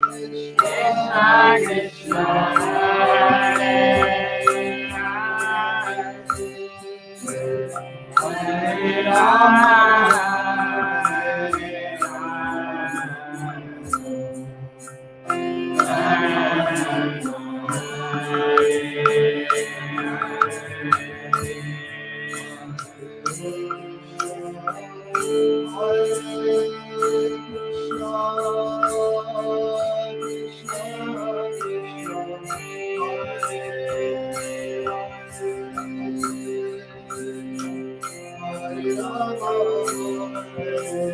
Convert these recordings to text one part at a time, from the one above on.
Krishna, Hare Hare Rama, Hare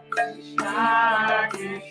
Krishna,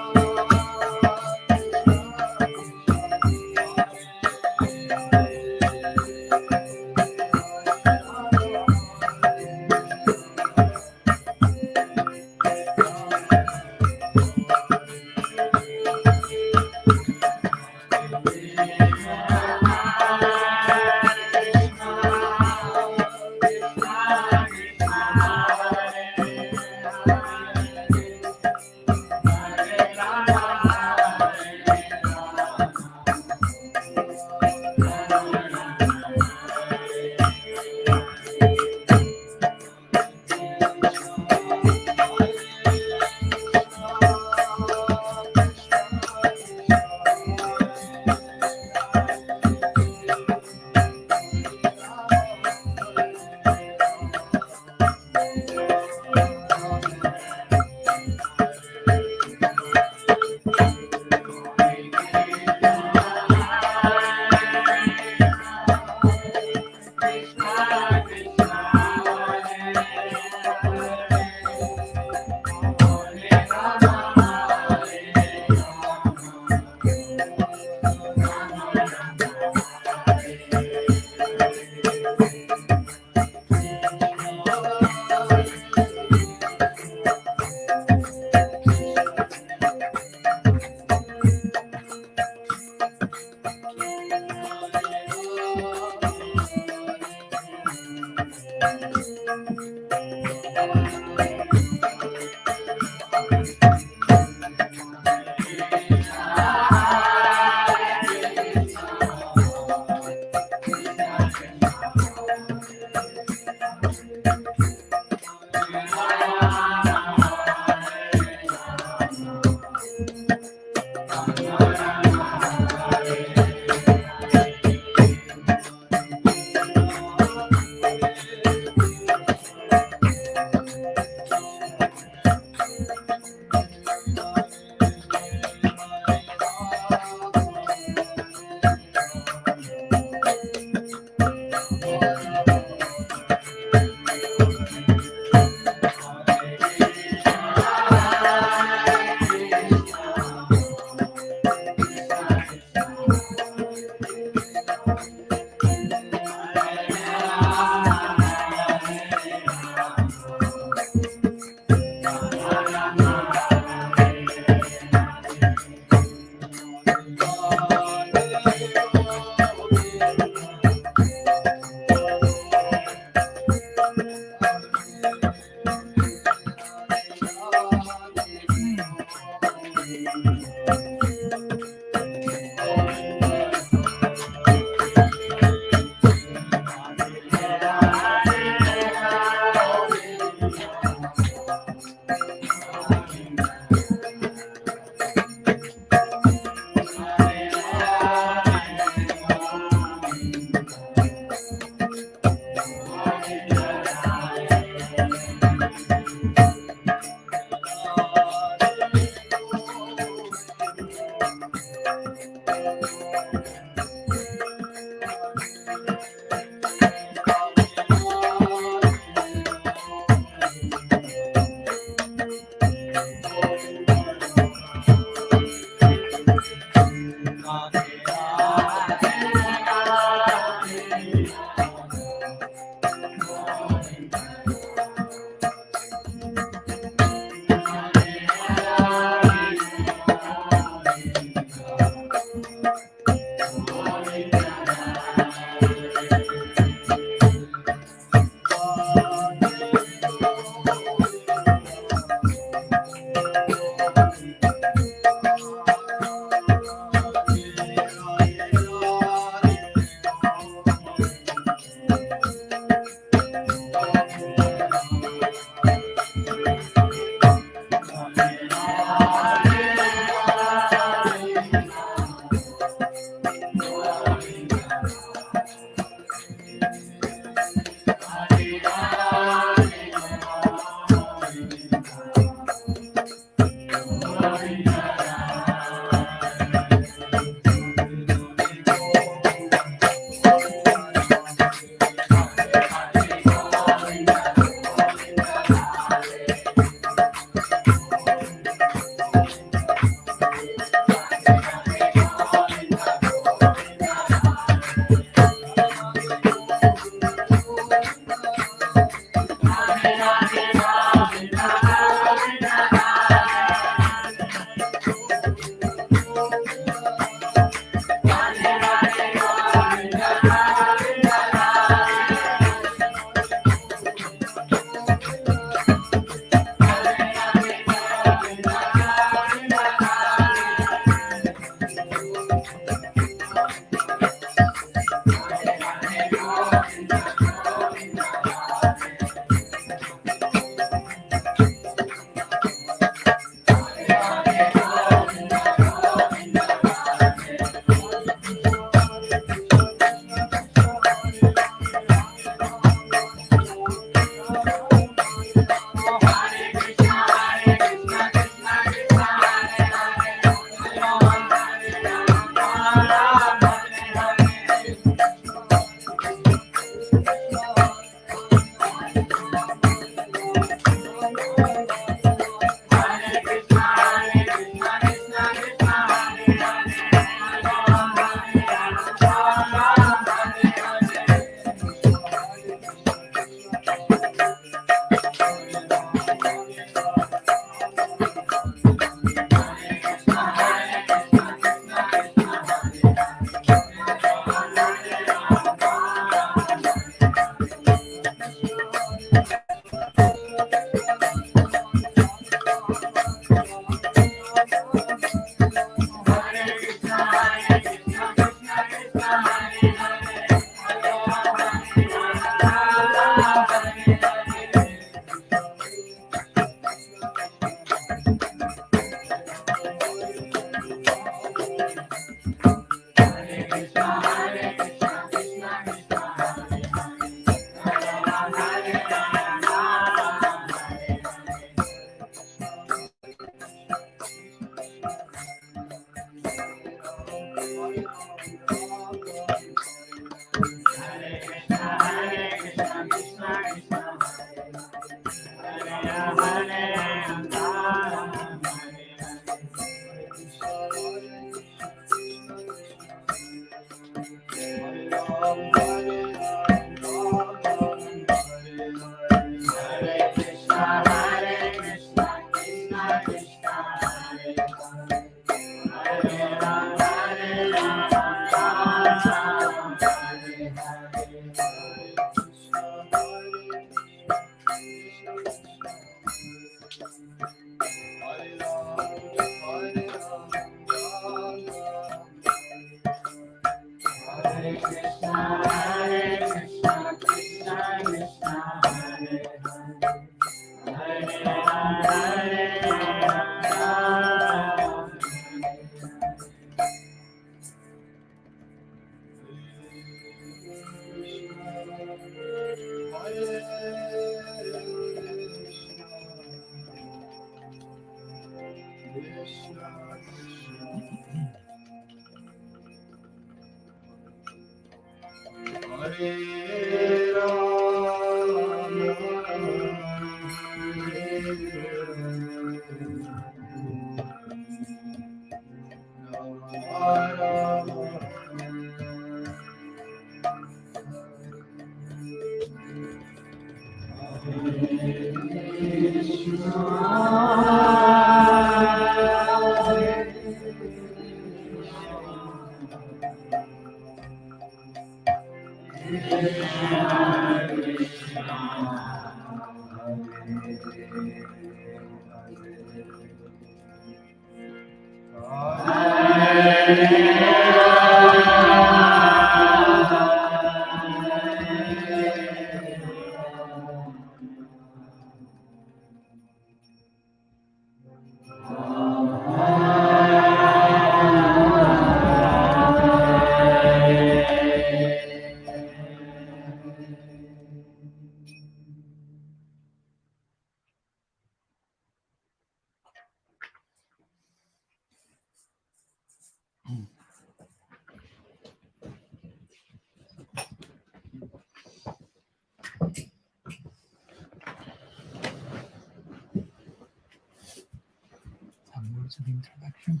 Some words of introduction.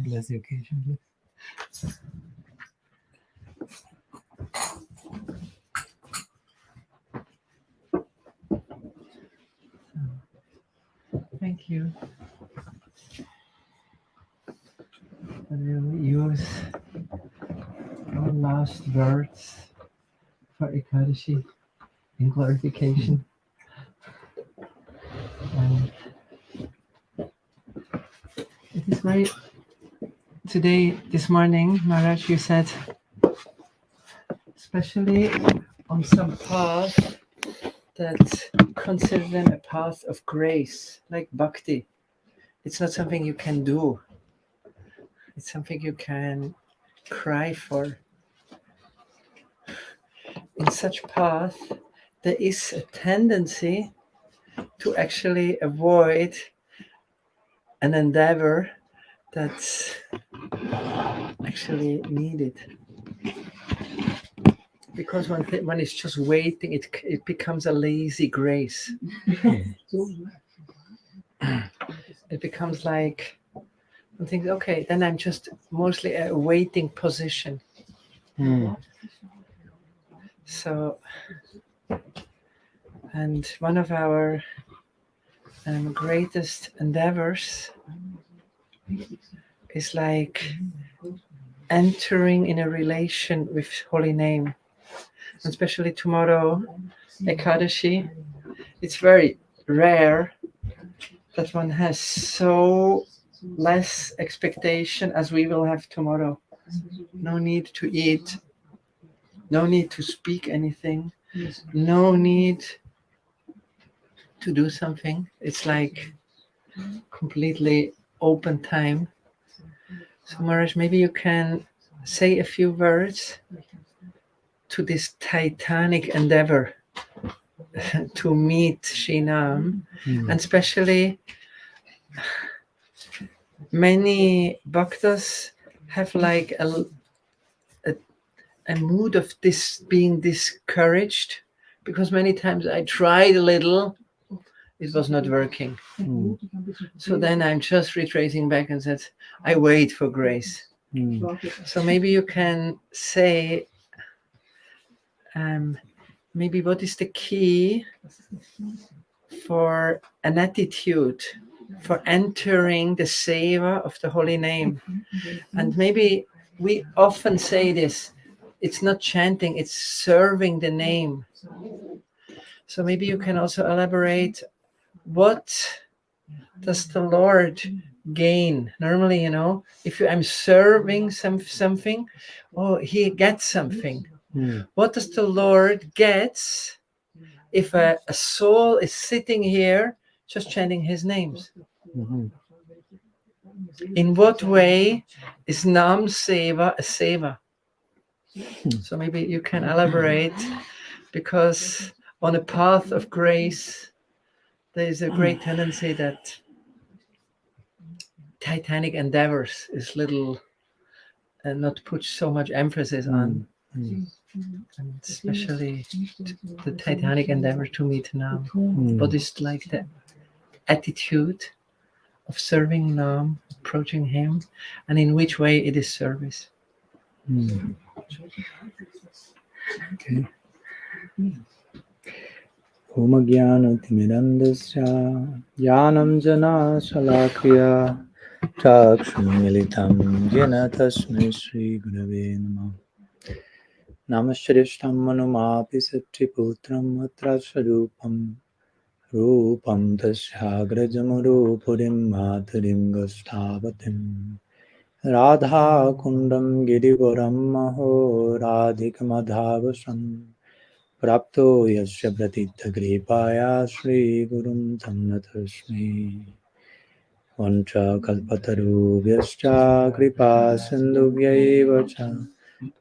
Bless the occasion. Thank you. And we'll use our last words for Ekadashi in glorification. And it is great. Today, this morning, Maharaj, you said, especially on some path that consider them a path of grace, like bhakti. It's not something you can do. It's something you can cry for. In such path, there is a tendency to actually avoid an endeavor that's actually needed. Because one is just waiting, it becomes a lazy grace. It becomes like, one thinks, okay, then I'm just mostly a waiting position. So, and one of our greatest endeavors is like entering in a relation with Holy Name. Especially tomorrow, Ekadashi, it's very rare that one has so less expectation as we will have tomorrow. No need to eat, no need to speak anything, no need to do something. It's like completely open time. So Maharaj, maybe you can say a few words to this titanic endeavor to meet Srinam, and especially many bhaktas have like a mood of this being discouraged, because many times I tried a little, it was not working. So then I'm just retracing back and said, I wait for grace. So maybe you can say, maybe what is the key for an attitude for entering the seva of the Holy Name? And maybe we often say this, it's not chanting, it's serving the name. So maybe you can also elaborate, what does the Lord gain? Normally, if I'm serving something, he gets something. What does the Lord get if a soul is sitting here just chanting his names? In what way is Nama-seva a seva? So maybe you can elaborate, because on a path of grace, there is a great tendency that titanic endeavors is little and not put so much emphasis on, and especially the titanic endeavor to meet Nam. What is like the attitude of serving Nam, approaching him, and in which way it is service? Okay. Om Jnana-timirandasya Jnanam Jana Shalakya Chakshunmilitam Jena Tasmai Shri Gurave Namah Namashirishtam Manumapi Satriputram Atra Sarupam Rupam Tasyagrajamurupurim Matarim Gostavatim Radha Kundam Girivaram Maho Radhikamadhavasam Prapto Yasya Pratitha Kripaya Shri Gurum Tamnatasmi Vancha Kalpataru Vyascha Kripa Sindhuvyaiva Cha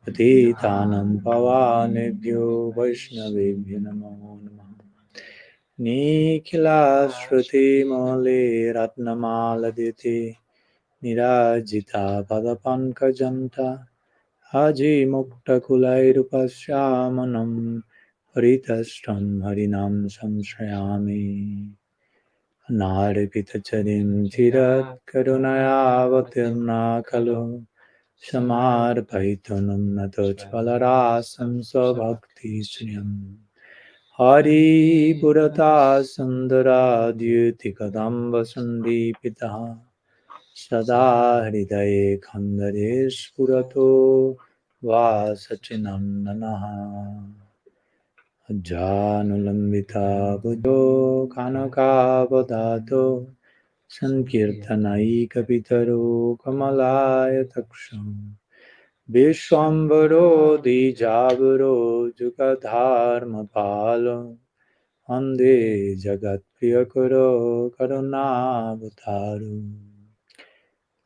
Patitanam Pavanebhyo Vaishnavebhyo Namo Namah Nikhila Shruti Male Ratnamala Nirajita Padapankajanta Haji Mukta Kulairupasyamanam Haritastam Harinam Samshrayami Naripitacharim Chirat Karunayavatirna Kalu Samarpaitanam Natochvalarasam Svabhakti Sriyam Hari Purata Sundara Dyuti Kadamba Sandipita Sada Hridaye Khandaresh Purato Vasachinandanaha Janulambita Bujo Kanakavadato Sankirtanai Kapitaro Kamalaya Taksham Vishwambaro Dijavaro Jugadharma Palo Ande Jagat Priyakaro Karunavataru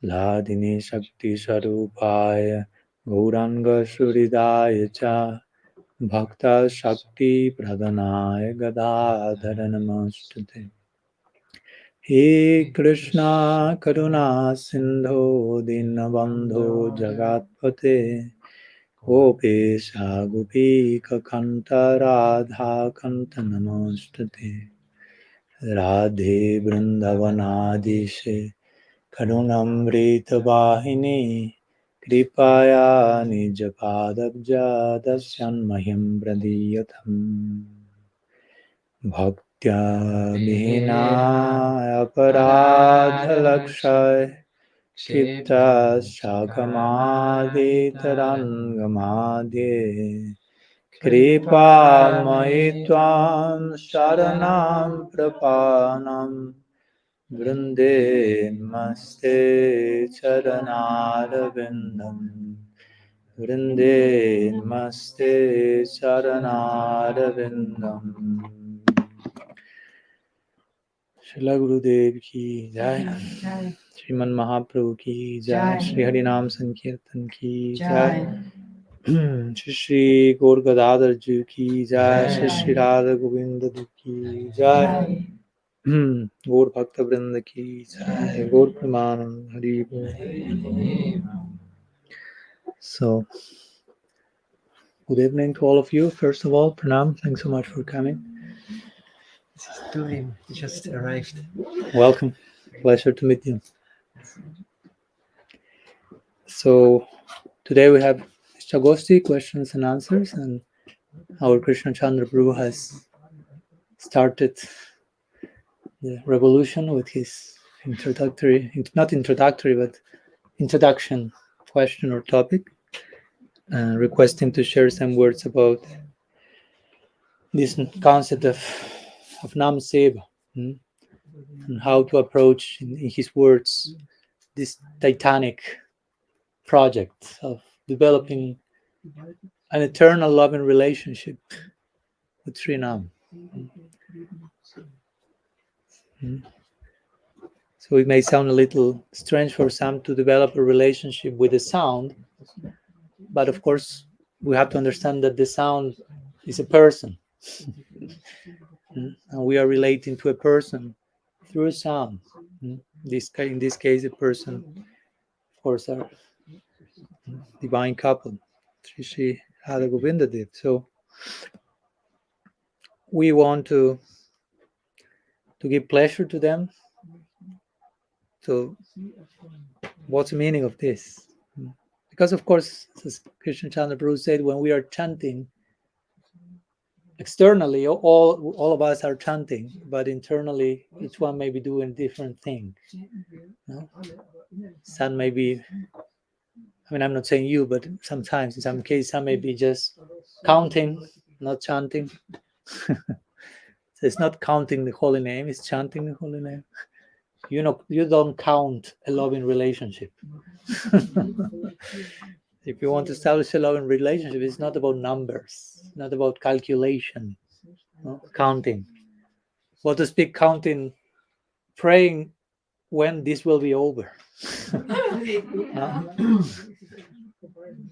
Ladini Shakti Sarupaya Gauranga Suridaya Cha Bhakta Shakti Pradhanaya Gadadhara Namastate He Krishna Karuna Sindho Dinabandho Jagatpate Gopesha Gopika Kanta Radha Kanta Namastate Radhe Vrindavanadishe Karunamrita Vahini Kripaya Nijapadabja Dasyan Mahim Pradiyatam Bhaktya Vihina Aparadha Lakshay Kshipta Shakamadhi Tarangamadhi Kripa Maitvam Sharanam Prapanam Vrinde Maste Charanarvindam Vrinde Maste Charanarvindam Srila Gurudev ki Jai Sriman Mahaprabhu ki Jai Shri Harinam Sankirtan ki Jai Shri Shri Gaur Gadadhar Ji ki Jai Shri Shri Radha Govinda Ji ki Jai Gaur Bhakta Vrinda ki Jai Gaur Pramanand Hari Bol. So, good evening to all of you. First of all, Pranam, thanks so much for coming. This is Turim, he just arrived. Welcome, pleasure to meet you. So, today we have ISTAGOSTHI, questions and answers, and our Krishna Chandra Prabhu has started the revolution with his introduction question or topic, requesting to share some words about this concept of Nama-seva, and how to approach, in his words, this titanic project of developing an eternal loving relationship with Sri Nam. So it may sound a little strange for some to develop a relationship with the sound, but of course we have to understand that the sound is a person, and we are relating to a person through a sound. In this case, a person, of course, our divine couple, Sri Sri Radha Govinda Dev. So we want to give pleasure to them. So what's the meaning of this? Because of course, as Krishna Chandra Prabhu said, when we are chanting, externally all of us are chanting, but internally each one may be doing different things. No? Some may be, I mean, I'm not saying you, but sometimes in some cases some may be just counting, not chanting. So it's not counting the holy name, it's chanting the holy name. You don't count a loving relationship. If you want to establish a loving relationship, it's not about numbers, not about calculation, no? Counting. What to speak counting, praying when this will be over. No?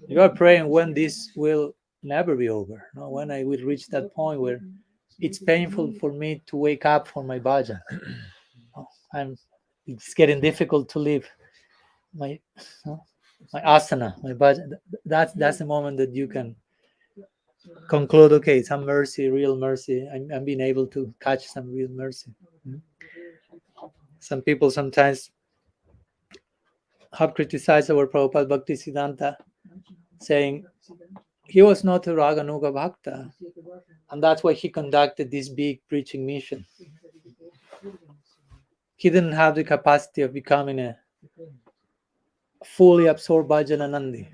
You are praying when this will never be over. No? When I will reach that point where it's painful for me to wake up for my bhajan. It's getting difficult to live my asana, my bhajan. That's the moment that you can conclude, okay, some mercy, real mercy. I'm being able to catch some real mercy. Some people sometimes have criticized our Prabhupada Bhaktisiddhanta, saying he was not a Raganuga Bhakta, and that's why he conducted this big preaching mission. He didn't have the capacity of becoming a fully absorbed Bhajananandi.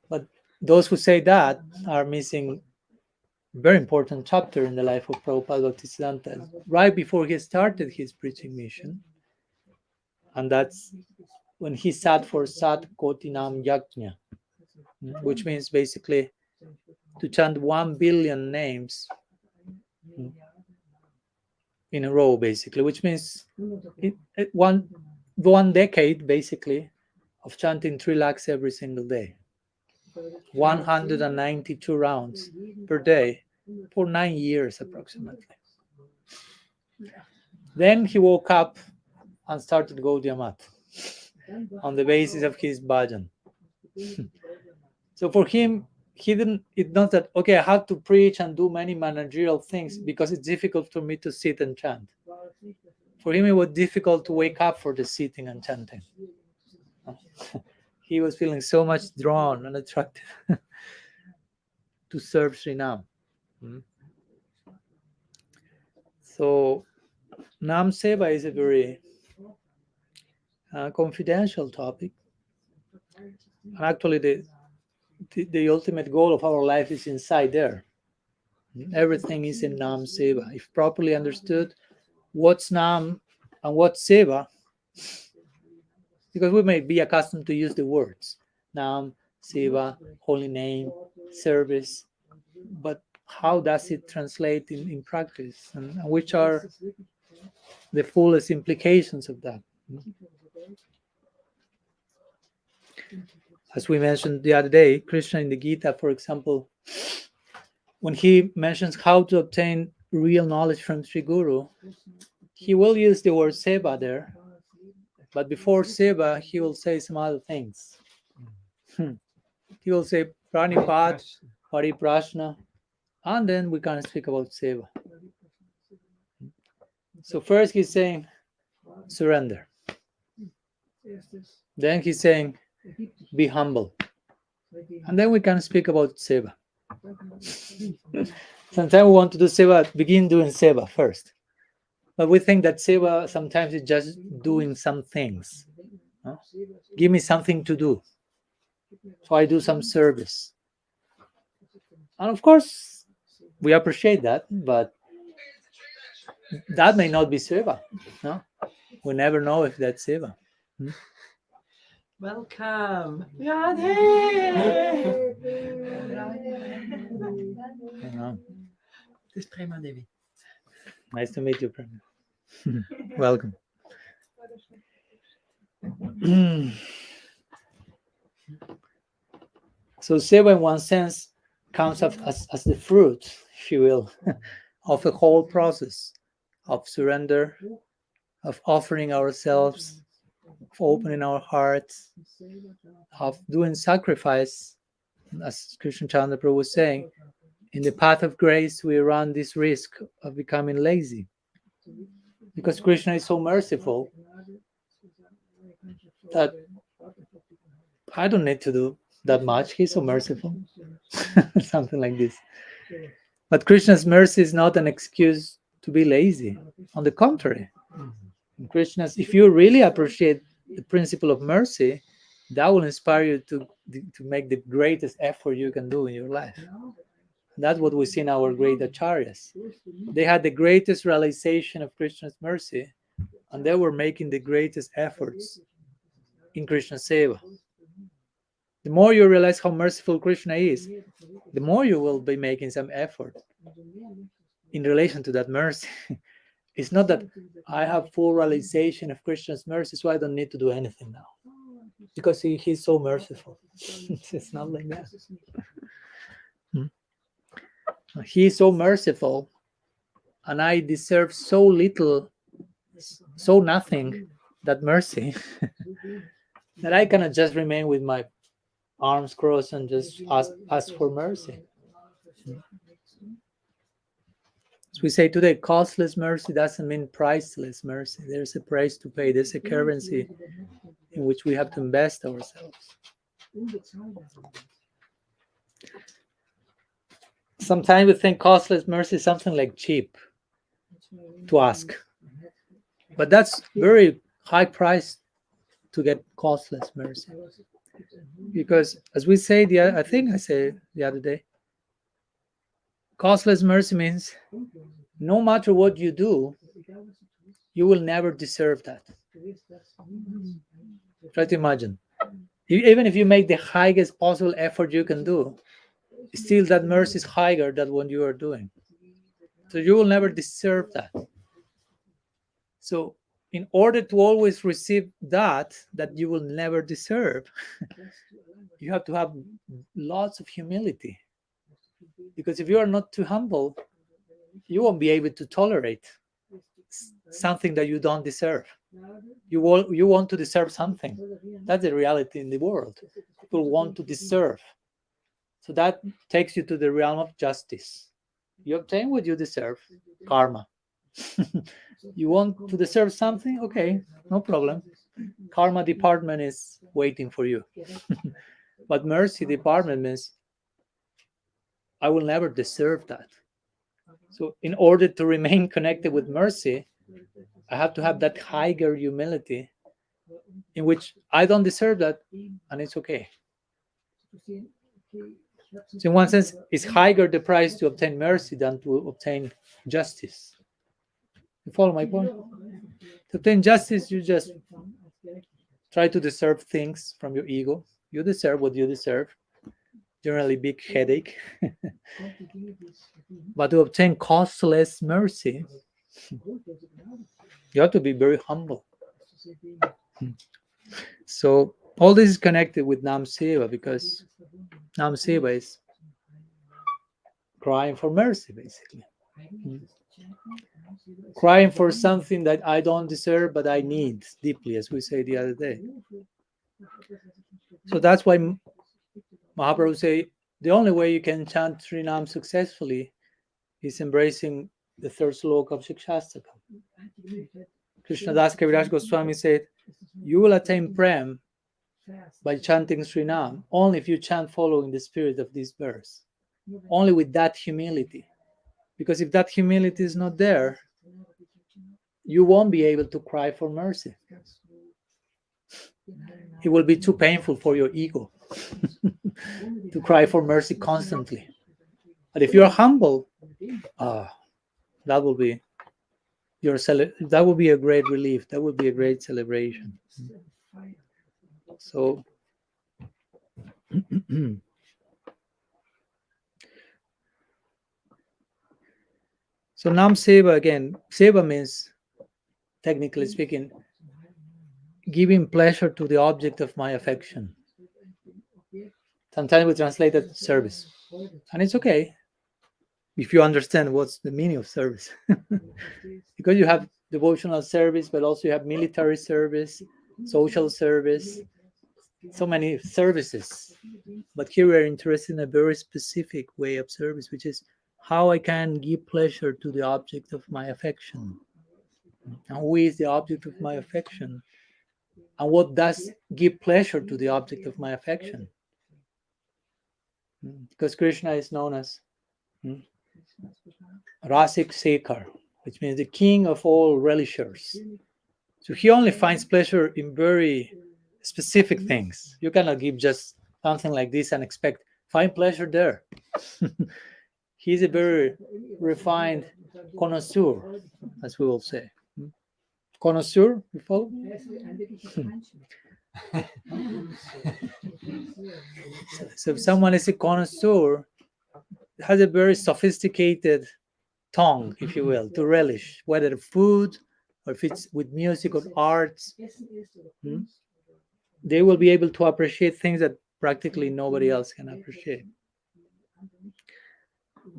But those who say that are missing a very important chapter in the life of Prabhupada Bhaktisiddhanta, right before he started his preaching mission. And that's when he sat for Sat Kotinam Yajna, which means basically to chant 1 billion names in a row, basically, which means one decade, basically, of chanting 3 lakhs every single day. 192 rounds per day for 9 years approximately. Then he woke up and started Gaudiya Math on the basis of his bhajan. So for him, it's not that, okay, I have to preach and do many managerial things because it's difficult for me to sit and chant. For him, it was difficult to wake up for the sitting and chanting. He was feeling so much drawn and attracted to serve Srinam. So Nama-seva is a very confidential topic. And actually, the ultimate goal of our life is inside there. Everything is in Nama-seva. If properly understood, what's Nam and what's Seva, because we may be accustomed to use the words Nam, Seva, holy name, service, but how does it translate in practice, and which are the fullest implications of that? As we mentioned the other day, Krishna in the Gita, for example, when he mentions how to obtain real knowledge from Sri Guru, he will use the word Seva there, but before Seva, he will say some other things. He will say Pranipat, Pariprashna, and then we can speak about Seva. So first he's saying surrender. Then he's saying be humble. And then we can speak about Seva. Sometimes we want to do Seva, begin doing Seva first. But we think that Seva sometimes is just doing some things. No? Give me something to do. So I do some service. And of course, we appreciate that, but that may not be Seva. No? We never know if that's Seva. Welcome. This is Prema Devi. Nice to meet you, Prema. Welcome. So Seva, in one sense, comes up as the fruit, if you will, of a whole process of surrender, of offering ourselves, of opening our hearts, of doing sacrifice. As Krishna Chandra Prabhu was saying, in the path of grace, we run this risk of becoming lazy. Because Krishna is so merciful that I don't need to do that much. He's so merciful. Something like this. But Krishna's mercy is not an excuse to be lazy. On the contrary, if you really appreciate the principle of mercy, that will inspire you to make the greatest effort you can do in your life. That's what we see in our great acharyas. They had the greatest realization of Krishna's mercy, and they were making the greatest efforts in Krishna-seva. The more you realize how merciful Krishna is, the more you will be making some effort in relation to that mercy. It's not that I have full realization of Krishna's mercy, so I don't need to do anything now, because he's so merciful. It's not like that. He is so merciful, and I deserve so little, so nothing, that mercy, that I cannot just remain with my arms crossed and just ask for mercy. As we say today, costless mercy doesn't mean priceless mercy. There's a price to pay. There's a currency in which we have to invest ourselves. Sometimes we think costless mercy is something like cheap to ask. But that's very high price to get costless mercy. Because as we say, I think I said the other day, costless mercy means no matter what you do, you will never deserve that. Try to imagine. Even if you make the highest possible effort you can do, still that mercy is higher than what you are doing. So you will never deserve that. So in order to always receive that you will never deserve, you have to have lots of humility. Because if you are not too humble, you won't be able to tolerate something that you don't deserve. You want to deserve something. That's the reality in the world. People want to deserve. So that takes you to the realm of justice. You obtain what you deserve, karma. You want to deserve something? Okay, no problem. Karma department is waiting for you. But mercy department means I will never deserve that. So in order to remain connected with mercy, I have to have that higher humility in which I don't deserve that, and it's okay. So in one sense, it's higher the price to obtain mercy than to obtain justice. You follow my point? To obtain justice, you just try to deserve things from your ego. You deserve what you deserve. Generally, big headache. But to obtain costless mercy, you have to be very humble. So all this is connected with Nama-seva, because Nama-seva is crying for mercy, basically. Crying for something that I don't deserve, but I need deeply, as we said the other day. So that's why Mahaprabhu say the only way you can chant Srinam successfully is embracing the third sloka of Shikshastakam. Krishna Das Kaviraj Goswami said, you will attain Prem by chanting Srinam only if you chant following the spirit of this verse. Only with that humility. Because if that humility is not there, you won't be able to cry for mercy. It will be too painful for your ego to cry for mercy constantly. But if you're humble, that will be that will be a great relief. That will be a great celebration. So so Nama-seva again. Seva means, technically speaking, giving pleasure to the object of my affection. Sometimes we translate it service. And it's okay if you understand what's the meaning of service. Because you have devotional service, but also you have military service, social service, so many services. But here we are interested in a very specific way of service, which is how I can give pleasure to the object of my affection. And who is the object of my affection? And what does give pleasure to the object of my affection? Because Krishna is known as Rasik Sekar, which means the king of all relishers. So he only finds pleasure in very specific things. You cannot give just something like this and expect find pleasure there. He's a very refined connoisseur, as we will say. Connoisseur, you follow? So if someone is a connoisseur, has a very sophisticated tongue, if you will, to relish, whether food or if it's with music or arts. They will be able to appreciate things that practically nobody else can appreciate.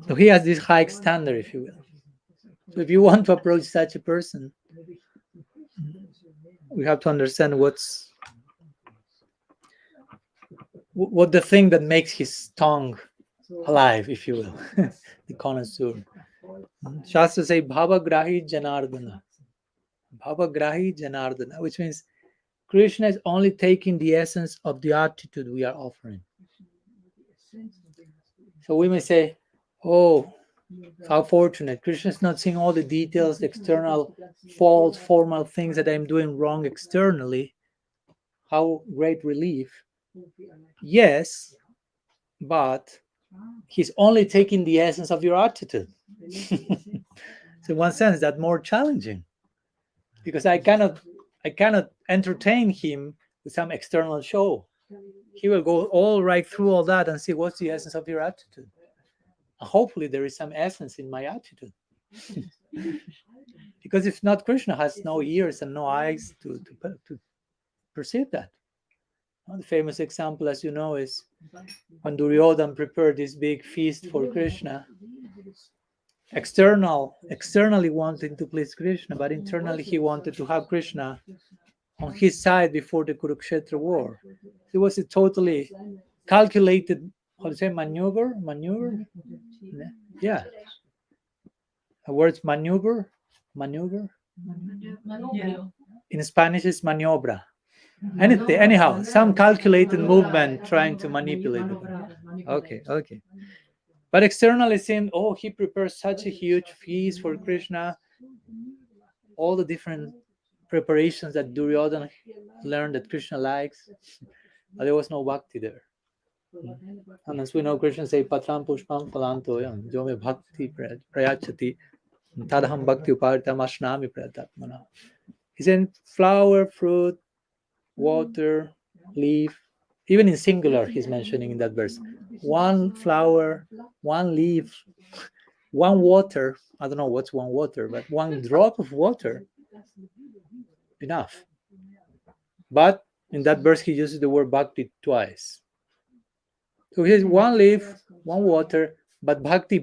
So he has this high standard, if you will. So if you want to approach such a person, we have to understand what the thing that makes his tongue alive, if you will, the connoisseur. Shastra say Bhavagrahi Janardana. Bhavagrahi Janardana, which means Krishna is only taking the essence of the attitude we are offering. So we may say, oh, how fortunate. Krishna is not seeing all the details, the external false, formal things that I'm doing wrong externally. How great relief. Yes, but he's only taking the essence of your attitude. So in one sense, that's more challenging. Because I cannot entertain him with some external show. He will go all right through all that and see what's the essence of your attitude. And hopefully there is some essence in my attitude. Because if not, Krishna has no ears and no eyes to perceive that. The famous example, as you know, is when Duryodhana prepared this big feast for Krishna. Externally wanting to please Krishna, but internally he wanted to have Krishna on his side before the Kurukshetra war. It was a totally calculated, how to say, maneuver? Yeah. The word's maneuver. In Spanish, it's maniobra. Anyhow, some calculated movement trying to manipulate it. Okay. But externally seemed, oh, he prepares such a huge feast for Krishna. All the different preparations that Duryodhana learned that Krishna likes. But there was no bhakti there. And as we know, Krishna says, Patram pushpam phalantoyam, jome bhakti prayachati, tadaham bhakti uparitam ashnami prayatatmana. He said, flower, fruit, water, leaf, even in singular, he's mentioning in that verse. One flower, one leaf, one water. I don't know what's one water, but one drop of water, enough. But in that verse, he uses the word bhakti twice. So he says one leaf, one water, but bhakti.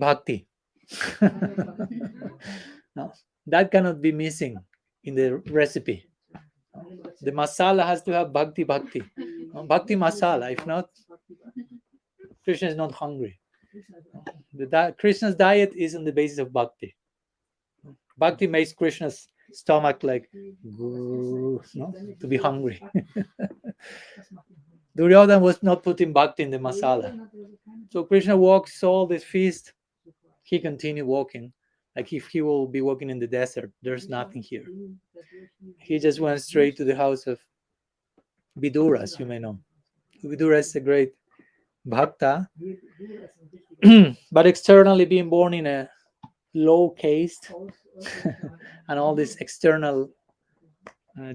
No, that cannot be missing in the recipe. The masala has to have bhakti. Bhakti masala. If not, Krishna is not hungry. Krishna's diet is on the basis of bhakti. Bhakti makes Krishna's stomach like to be hungry. Duryodhana was not putting bhakti in the masala. So Krishna walks all this feast. He continued walking. Like if he will be walking in the desert, there's nothing here. He just went straight to the house of Vidura, as you may know. Vidura is a great bhakta, but externally being born in a low caste and all these external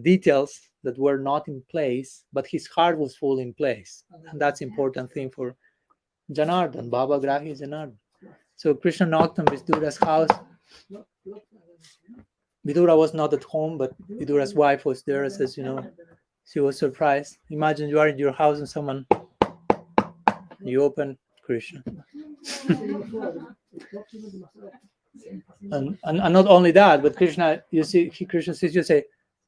details that were not in place, but his heart was full in place. And that's important thing for Janardhan, Baba Grahi Janardhan. So Krishna knocked on Vidura's house. Vidura was not at home, but Vidura's wife was there. As you know, she was surprised. Imagine you are in your house and someone, you open Krishna. And not only that, but Krishna, you see, Krishna says,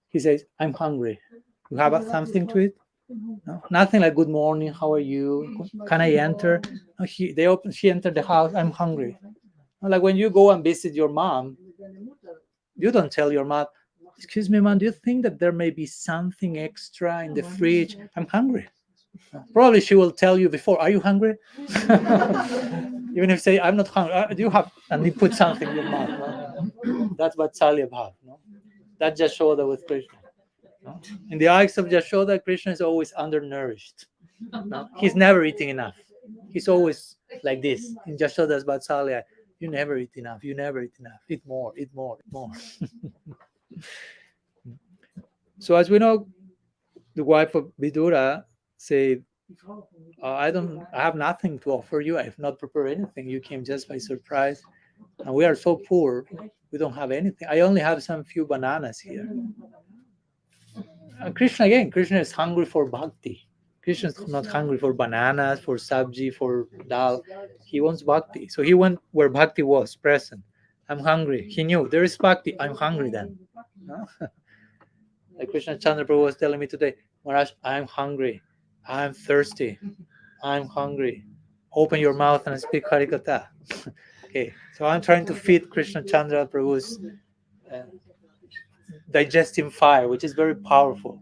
he says, I'm hungry. You have something to eat? No, nothing like good morning, how are you? Can I enter? No, she entered the house, I'm hungry. Like when you go and visit your mom, you don't tell your mom, excuse me, mom, do you think that there may be something extra in the fridge? I'm hungry. Probably she will tell you before, are you hungry? Even if you say, I'm not hungry, do you have, and you put something in your mouth. No? That's what Salya Bhav. No? That's Jashoda with Krishna. No? In the eyes of Jashoda, Krishna is always undernourished. No? He's never eating enough. He's always like this. In Jashoda's Vatsalya, you never eat enough, you never eat enough. Eat more, eat more, eat more. So as we know, the wife of Vidura said, I have nothing to offer you. I have not prepared anything. You came just by surprise. And we are so poor, we don't have anything. I only have some few bananas here. Krishna is hungry for bhakti. Krishna is not hungry for bananas, for sabji, for dal. He wants bhakti. So he went where bhakti was present. I'm hungry. He knew there is bhakti. I'm hungry then. No? Like Krishna Chandra Prabhu was telling me today, Maharaj, I'm hungry. I'm thirsty. I'm hungry. Open your mouth and speak Harikatha. Okay, so I'm trying to feed Krishna Chandra Prabhu's digestive fire, which is very powerful.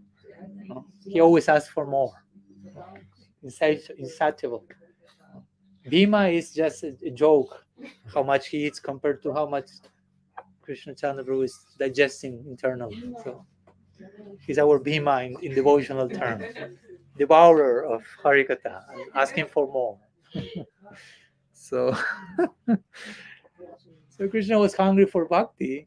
He always asks for more. Insatiable. Bhima is just a joke, how much he eats compared to how much Krishna Chandra Prabhu is digesting internally. So he's our Bhima in devotional terms. Devourer of Harikatha, asking for more. So Krishna was hungry for bhakti.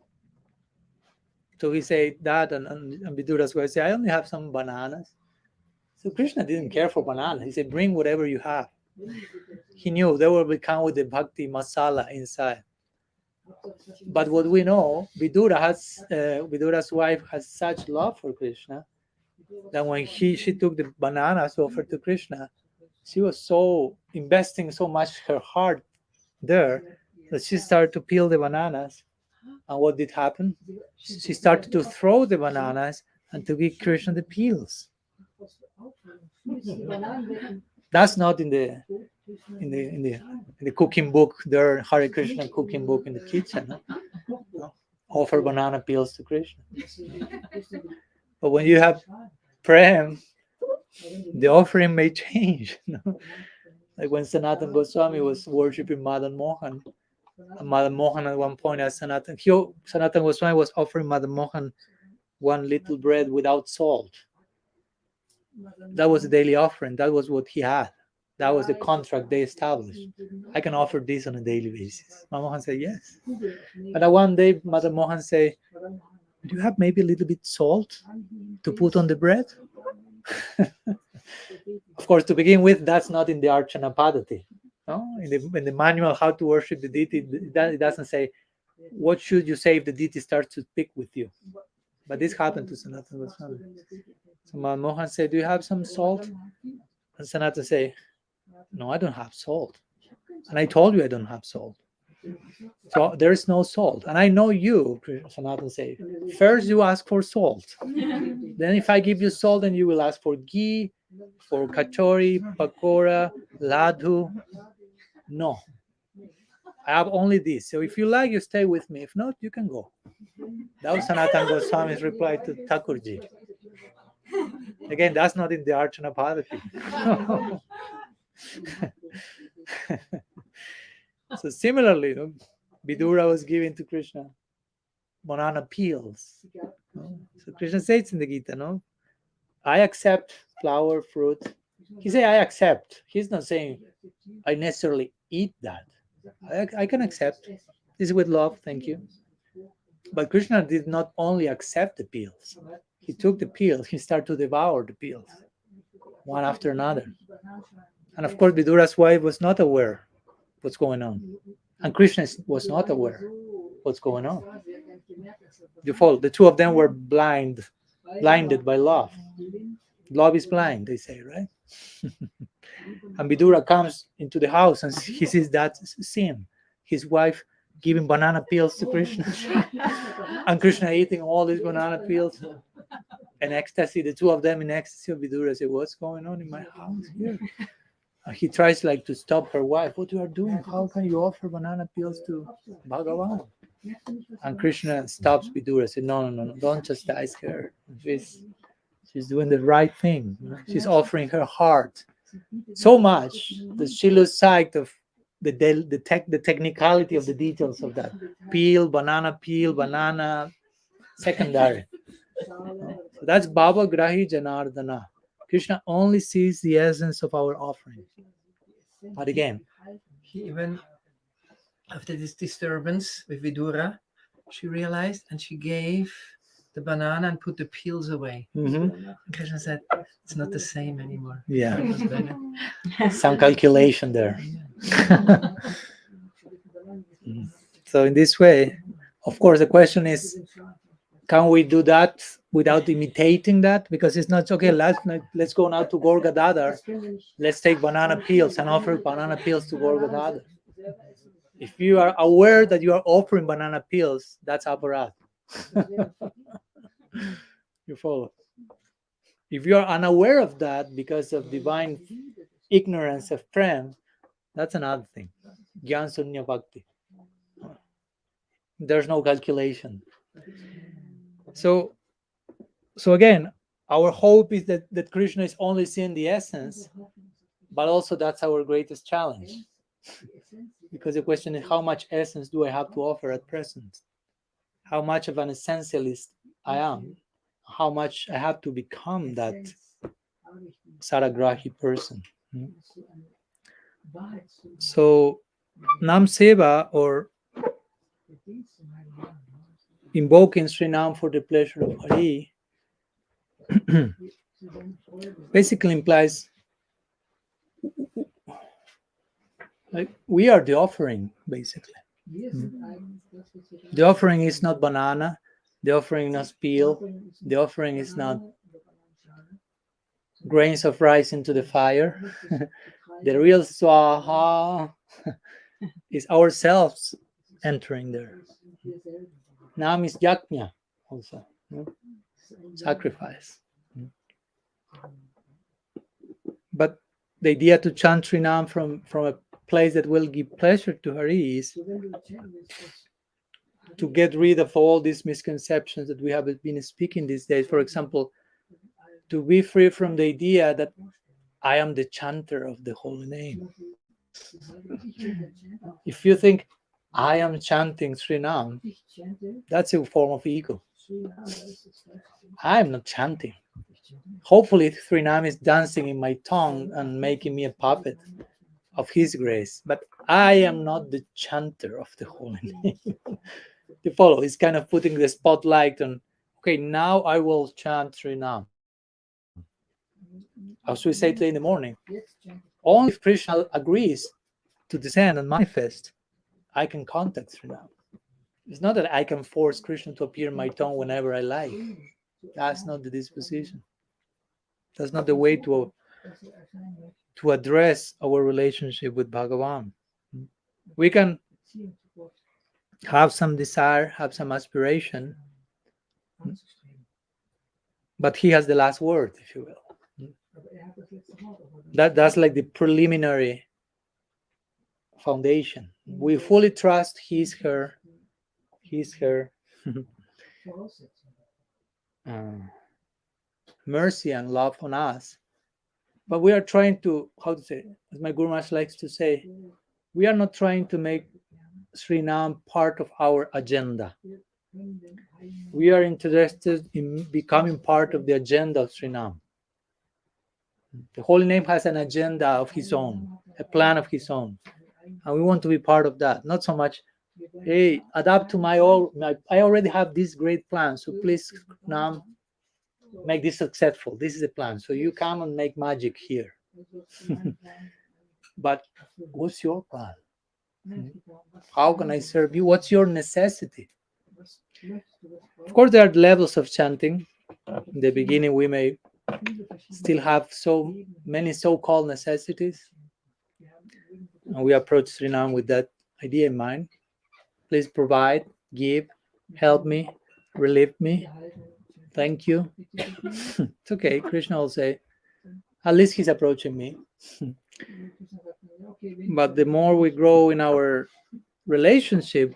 So he said that, and Vidura's wife said, I only have some bananas. So Krishna didn't care for bananas. He said, bring whatever you have. He knew they will come with the bhakti masala inside. But what we know, Vidura's wife has such love for Krishna that when she took the bananas offered to Krishna, she was so investing so much her heart there that she started to peel the bananas. And what did happen? She started to throw the bananas and to give Krishna the peels. That's not in the cooking book there, Hare Krishna cooking book in the kitchen. No? Offer banana peels to Krishna. But when you have prem, the offering may change. No? Like when Sanatana Goswami was worshipping Madan Mohan, and Madan Mohan at one point asked Sanatana Goswami was offering Madan Mohan one little bread without salt. That was the daily offering. That was what he had. That was the contract they established. I can offer this on a daily basis. Madan Mohan said yes. But one day Madan Mohan said, do you have maybe a little bit salt to put on the bread? Of course, to begin with, that's not in the Archana Padati. No? In the manual how to worship the deity, it doesn't say what should you say if the deity starts to speak with you. But this happened to Sanatana Goswami. So Madan Mohan said, do you have some salt? And Sanatana said, no, I don't have salt. And I told you I don't have salt. So there is no salt. And I know you, Sanatana said, first you ask for salt. Then if I give you salt, then you will ask for ghee, for kachori, pakora, laddu. No. I have only this. So if you like, you stay with me. If not, you can go. That was Sanatana Goswami's reply to Thakurji. Again, that's not in the Archana Padati. So similarly, Vidura was given to Krishna banana peels. So Krishna says in the Gita, no, I accept flower, fruit. He said, I accept. He's not saying I necessarily eat that. I can accept. This is with love, thank you. But Krishna did not only accept the peels. He took the peels, he started to devour the peels, one after another. And of course, Vidura's wife was not aware what's going on. And Krishna was not aware what's going on. The two of them were blinded by love. Love is blind, they say, right? And Vidura comes into the house and he sees that scene. His wife giving banana peels to Krishna, and Krishna eating all these banana peels. And ecstasy, the two of them in ecstasy of Vidura say, "What's going on in my house here?" He tries like to stop her wife. "What you are doing? How can you offer banana peels to Bhagavan?" And Krishna stops Vidura, said, "No, don't chastise her. She's doing the right thing. She's offering her heart so much that she loses sight of the technicality of the details of that peel, banana, secondary." So that's Baba Grahi Janardana. Krishna only sees the essence of our offering. But again, Even after this disturbance with Vidura, she realized and she gave the banana and put the peels away. And Krishna said, "It's not the same anymore." yeah, It was better. some calculation there. So in this way, of course, the question is, can we do that without imitating that? Because it's not okay. Let's go now to Gaur Gadadhar. Let's take banana peels and offer banana peels to Gaur Gadadhar. If you are aware that you are offering banana peels, that's aparat. You follow? If you are unaware of that because of divine ignorance of prem, that's another thing. Gyan Sunya Bhakti. There's no calculation. So again, our hope is that Krishna is only seeing the essence, but also that's our greatest challenge. Because the question is, how much essence do I have to offer at present? How much of an essentialist I am? How much I have to become that Saragrahi person? So, Nama-seva, or invoking Sri Nam for the pleasure of Hari, basically implies like we are the offering, basically. The offering is not banana, the offering is not peel, the offering is not grains of rice into the fire. The real swaha is ourselves entering there. Nam is yajna also, sacrifice. But the idea to chant Sri Nam from a place that will give pleasure to Hari is to get rid of all these misconceptions that we have been speaking these days. For example, to be free from the idea that I am the chanter of the holy name. If you think I am chanting Sri Nam, that's a form of ego. I am not chanting. Hopefully Sri Nam is dancing in my tongue and making me a puppet of his grace, but I am not the chanter of the holy name. You follow? It's kind of putting the spotlight on, okay, now I will chant Sri Nam. As we say today in the morning, only if Krishna agrees to descend and manifest, I can contact Sri Nam. It's not that I can force Krishna to appear in my tongue whenever I like. That's not the disposition. That's not the way to address our relationship with Bhagavan. We can have some desire, have some aspiration, but he has the last word, if you will. That's like the preliminary foundation. We fully trust his, her mercy and love on us. But we are trying to, as my Guru Maharaj likes to say, we are not trying to make Sri Nam part of our agenda. We are interested in becoming part of the agenda of Sri Nam. The holy name has an agenda of his own, a plan of his own. And we want to be part of that. Not so much, hey, adapt to I already have this great plan, so please, Nam, make this successful. This is the plan. So you come and make magic here. But what's your plan? How can I serve you? What's your necessity? Of course, there are levels of chanting. In the beginning, we may still have so many so-called necessities. And we approach Sri Nam with that idea in mind. Please provide, give, help me, relieve me. Thank you. It's okay. Krishna will say, at least he's approaching me. But the more we grow in our relationship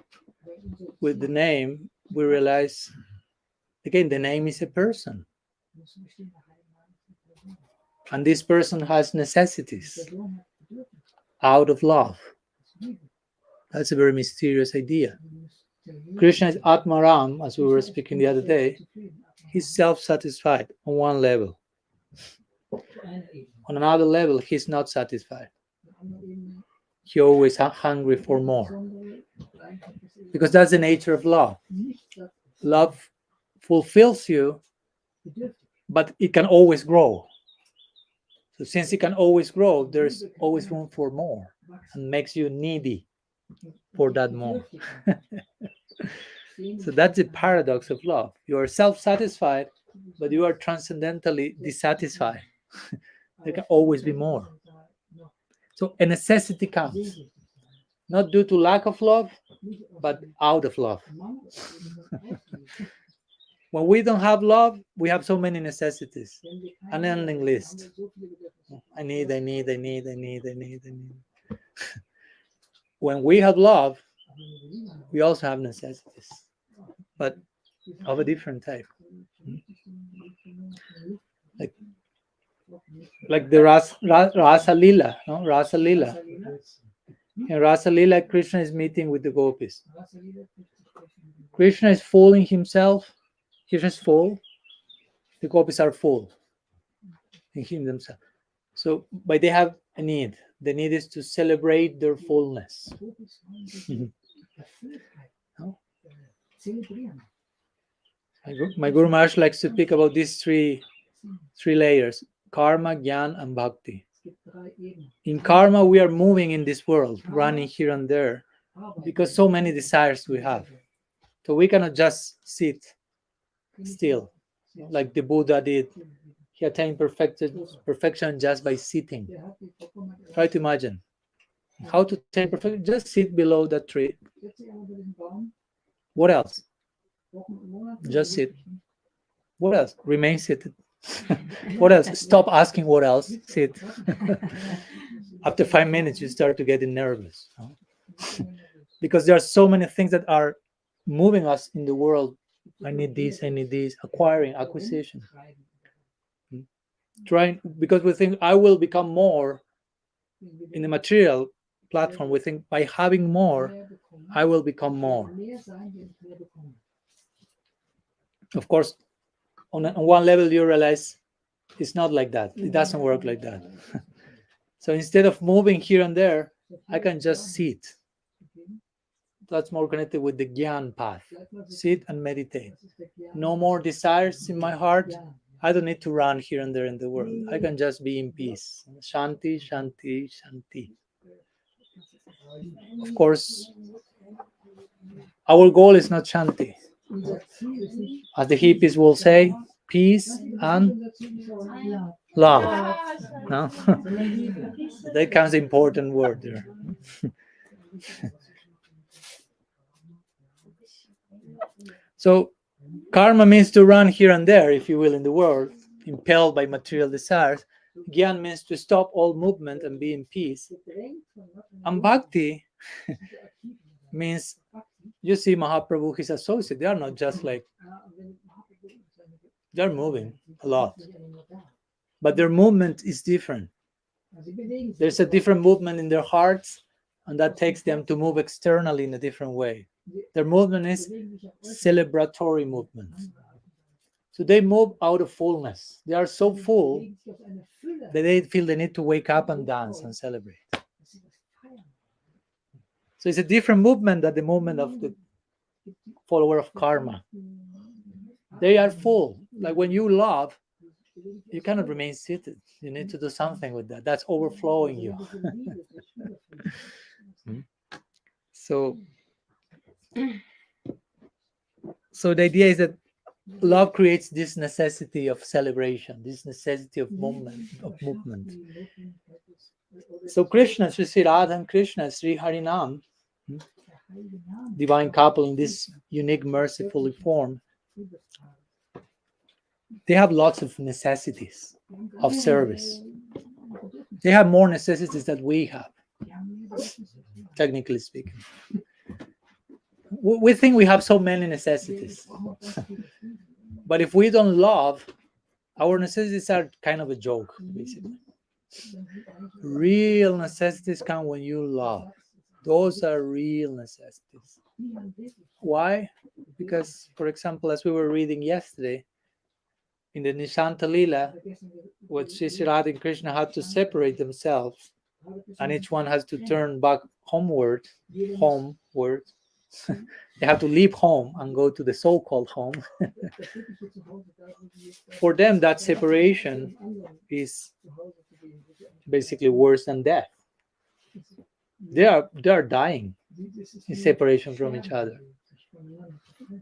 with the name, we realize, again, the name is a person. And this person has necessities out of love. That's a very mysterious idea. Krishna is Atmaram, as we were speaking the other day. He's self-satisfied on one level. On another level, he's not satisfied. He always hungry for more. Because that's the nature of love. Love fulfills you, but it can always grow. So since it can always grow, there's always room for more, and makes you needy for that more. So that's the paradox of love. You are self-satisfied, but you are transcendentally dissatisfied. There can always be more. So a necessity comes, not due to lack of love, but out of love. When we don't have love, we have so many necessities, an ending list. I need. When we have love, we also have necessities, but of a different type. Like the Rasa Lila, no? Rasa Lila. In Rasa Lila, Krishna is meeting with the gopis. Krishna is full in himself. Krishna is full. The gopis are full in him themselves. So, but they have a need. The need is to celebrate their fullness. No? My Guru Maharaj likes to speak about these three layers: karma, jnana, and bhakti. In karma, we are moving in this world, running here and there, because so many desires we have. So we cannot just sit still, like the Buddha did. He attained perfection just by sitting. Try to imagine how to attain perfection. Just sit below that tree. What else? Just sit. What else? Remain seated. What else? Stop asking what else. Sit. After 5 minutes, you start to get nervous. Because there are so many things that are moving us in the world. I need this, acquiring, acquisition. Trying, because we think I will become more in the material platform. We think by having more, I will become more. Of course, on one level, you realize it's not like that. It doesn't work like that. So instead of moving here and there, I can just sit. That's more connected with the Gyan path. Sit and meditate. No more desires in my heart. I don't need to run here and there in the world. I can just be in peace. Shanti, shanti, shanti. Of course, our goal is not shanti. As the hippies will say, peace and love. No? That comes the important word there. So karma means to run here and there, if you will, in the world, impelled by material desires. Gyan means to stop all movement and be in peace. And bhakti means, you see Mahaprabhu, his associate, they are not just like, they're moving a lot. But their movement is different. There's a different movement in their hearts, and that takes them to move externally in a different way. Their movement is celebratory movement. So they move out of fullness. They are so full that they feel the need to wake up and dance and celebrate. So it's a different movement than the movement of the follower of karma. They are full. Like when you love, you cannot remain seated. You need to do something with that. That's overflowing you. So the idea is that love creates this necessity of celebration, this necessity of movement. So Krishna, Sri Radha and Krishna, Sri Harinam, divine couple in this unique, mercifully form, they have lots of necessities of service. They have more necessities than we have, technically speaking. We think we have so many necessities. But if we don't love, our necessities are kind of a joke, basically. Real necessities come when you love. Those are real necessities. Why? Because, for example, as we were reading yesterday, in the Nishanta Lila, what Sri Radha and Krishna had to separate themselves, and each one has to turn back homeward. They have to leave home and go to the so-called home. For them, that separation is basically worse than death. They are dying in separation from each other.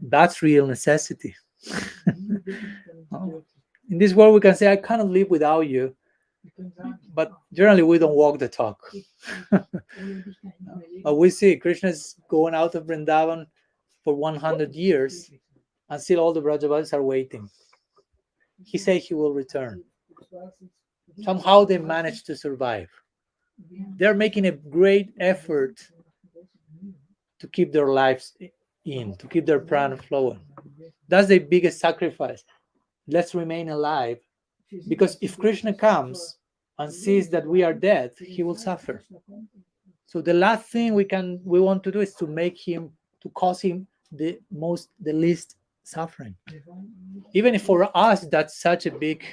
That's real necessity. In this world, we can say, I cannot live without you, but generally we don't walk the talk. But we see Krishna is going out of Vrindavan for 100 years, and still all the Brajavasis are waiting. He said he will return. Somehow they managed to survive. They're making a great effort to keep their lives in, to keep their prana flowing. That's the biggest sacrifice. Let's remain alive, because if Krishna comes and sees that we are dead, he will suffer. So the last thing we want to do is to cause him the least suffering. Even if for us that's such a big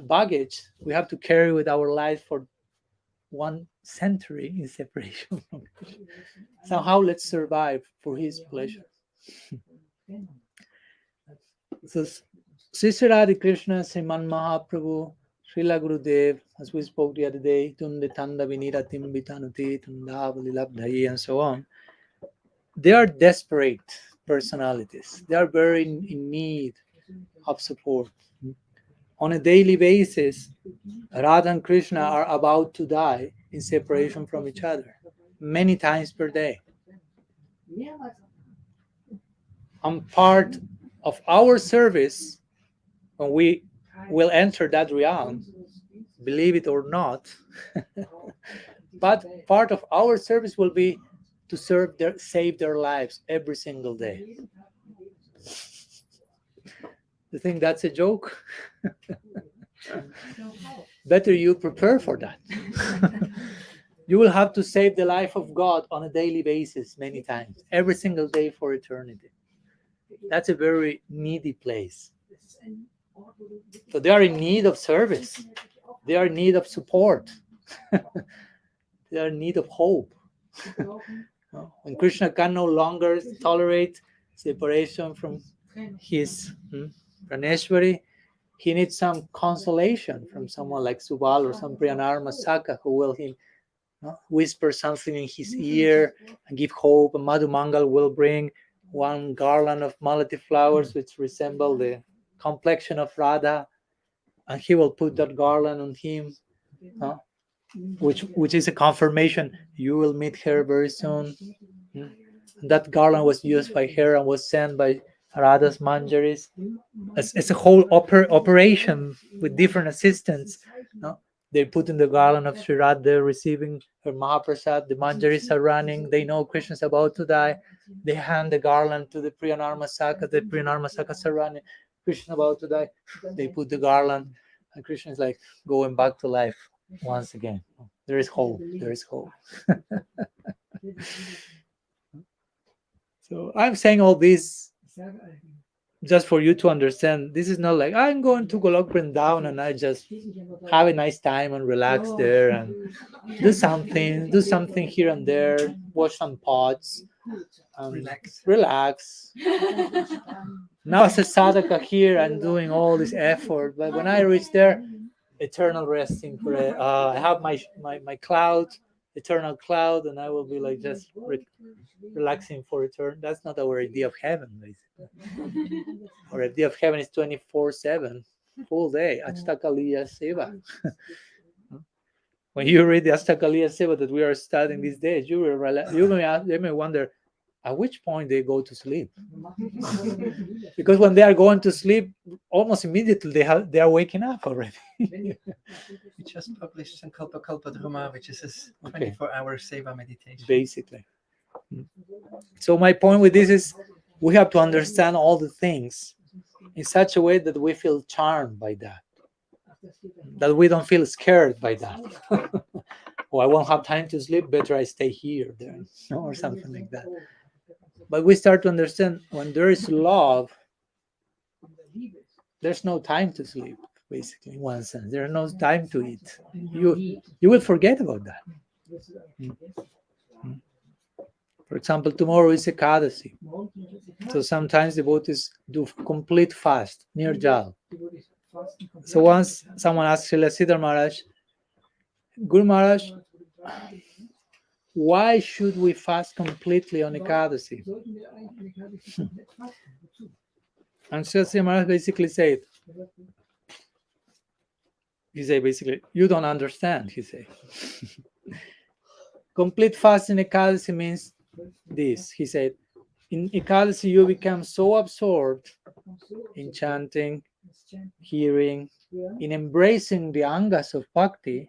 baggage we have to carry with our life for 1 century in separation from Krishna. Somehow let's survive for his pleasure. So Sri Radha Krishna, Sriman Mahaprabhu, Srila Gurudev, as we spoke the other day, Tunde Tanda Viniratim Vitanuti, Tundavali Labdhayi, and so on, they are desperate personalities. They are very in need of support. On a daily basis, Radha and Krishna are about to die in separation from each other, many times per day. And part of our service, when we will enter that realm, believe it or not, but part of our service will be to save their lives every single day. You think that's a joke? Better you prepare for that. You will have to save the life of God on a daily basis many times, every single day for eternity. That's a very needy place. So they are in need of service. They are in need of support. They are in need of hope. When Krishna can no longer tolerate separation from his Praneshwari, he needs some consolation from someone like Subal or some Priyanarmasaka who will whisper something in his ear and give hope. And Madhu Mangal will bring 1 garland of malati flowers which resemble the complexion of Radha, and he will put that garland on him, which is a confirmation you will meet her very soon. That garland was used by her and was sent by Radha's manjaris. It's a whole operation with different assistants. They put in the garland of Sri Radha receiving her Mahaprasad. The manjaris are running. They know Krishna's about to die. They hand the garland to the Priyanarmasaka. The Priyanarmasakas are running. Krishna about to die. They put the garland, and Krishna is like going back to life once again. There is hope. There is hope. So I'm saying all this just for you to understand. This is not like I'm going to Golok Vrindavan and I just have a nice time and relax there and do something here and there, wash some pots, relax. Now as a sadhaka here, I'm doing all this effort, but when I reach there, eternal resting for it. I have my cloud, eternal cloud, and I will be like just relaxing for eternity. That's not our idea of heaven, basically. Our idea of heaven is 24/7, full day, Achtakaliya Seva. When you read the Seva that we are studying these days, you may wonder at which point they go to sleep. Because when they are going to sleep, almost immediately they are waking up already. We just published Sankalpa Kalpa Dharma, which is this 24-hour Seva meditation. Basically. So my point with this is we have to understand all the things in such a way that we feel charmed by that we don't feel scared by that. Oh, I won't have time to sleep, better I stay here then, or something like that. But we start to understand when there is love, there's no time to sleep, basically, in one sense. There's no time to eat. You will forget about that. For example, tomorrow is Ekadasi. So sometimes devotees do complete fast near Jal. So once someone asked Srila Siddhar Maharaj, Guru Maharaj, why should we fast completely on Ekadasi? And Srila Siddhar Maharaj basically said, basically, you don't understand, he said. Complete fast in Ekadasi means this. He said, in Ekadasi you become so absorbed in chanting, hearing, in embracing the angas of bhakti,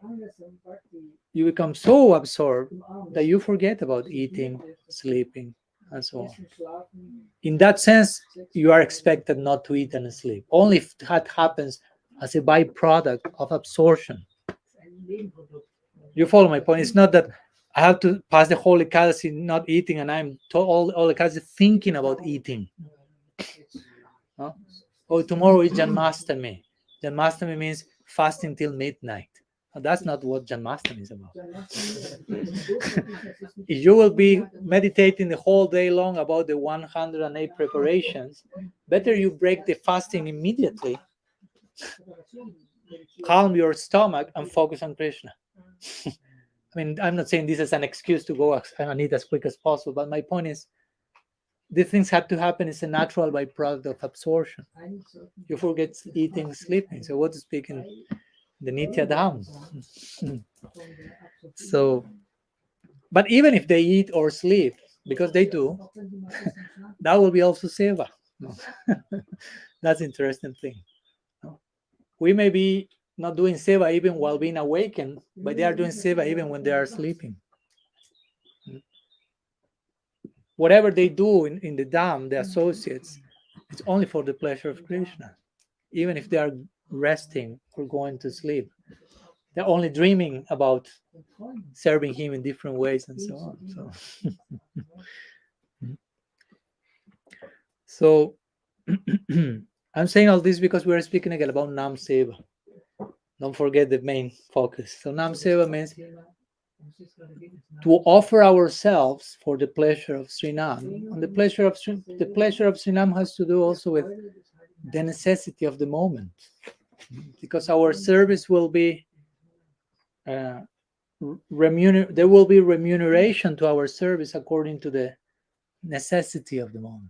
you become so absorbed that you forget about eating, sleeping, and so on. In that sense, you are expected not to eat and sleep. Only if that happens as a byproduct of absorption. You follow my point? It's not that I have to pass the whole Ekadasi not eating and I'm all Ekadasi thinking about eating. Huh? Oh, tomorrow is Janmastami. Janmastami means fasting till midnight. That's not what Janmastami is about. If you will be meditating the whole day long about the 108 preparations, better you break the fasting immediately, calm your stomach, and focus on Krishna. I mean, I'm not saying this is an excuse to go and eat as quick as possible, but my point is, these things have to happen. It's a natural byproduct of absorption. You forget eating, sleeping. So what to speak in the Nitya Dham? So, but even if they eat or sleep, because they do, that will be also seva. That's an interesting thing. We may be not doing seva even while being awakened, but they are doing seva even when they are sleeping. Whatever they do in the Dham, the associates, it's only for the pleasure of Krishna. Even if they are resting or going to sleep, they're only dreaming about serving him in different ways and so on. So I'm saying all this because we're speaking again about Nama-seva. Don't forget the main focus. So Nama-seva means to offer ourselves for the pleasure of Srinam. And the pleasure of Srinam has to do also with the necessity of the moment, because our service will be there will be remuneration to our service according to the necessity of the moment.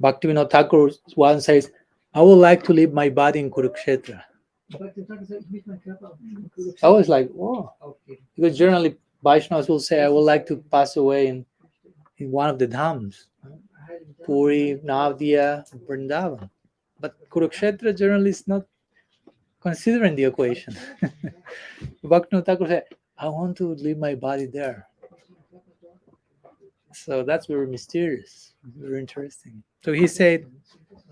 Bhaktivinoda Thakur once says, I would like to leave my body in Kurukshetra. I was like, whoa. Because generally Vaishnavas will say, I would like to pass away in one of the dhams, Puri, Navdiya, Vrindavan. But Kurukshetra generally is not considering the equation. Bhaktivinoda Thakur said, I want to leave my body there. So that's very mysterious, very interesting. So he said,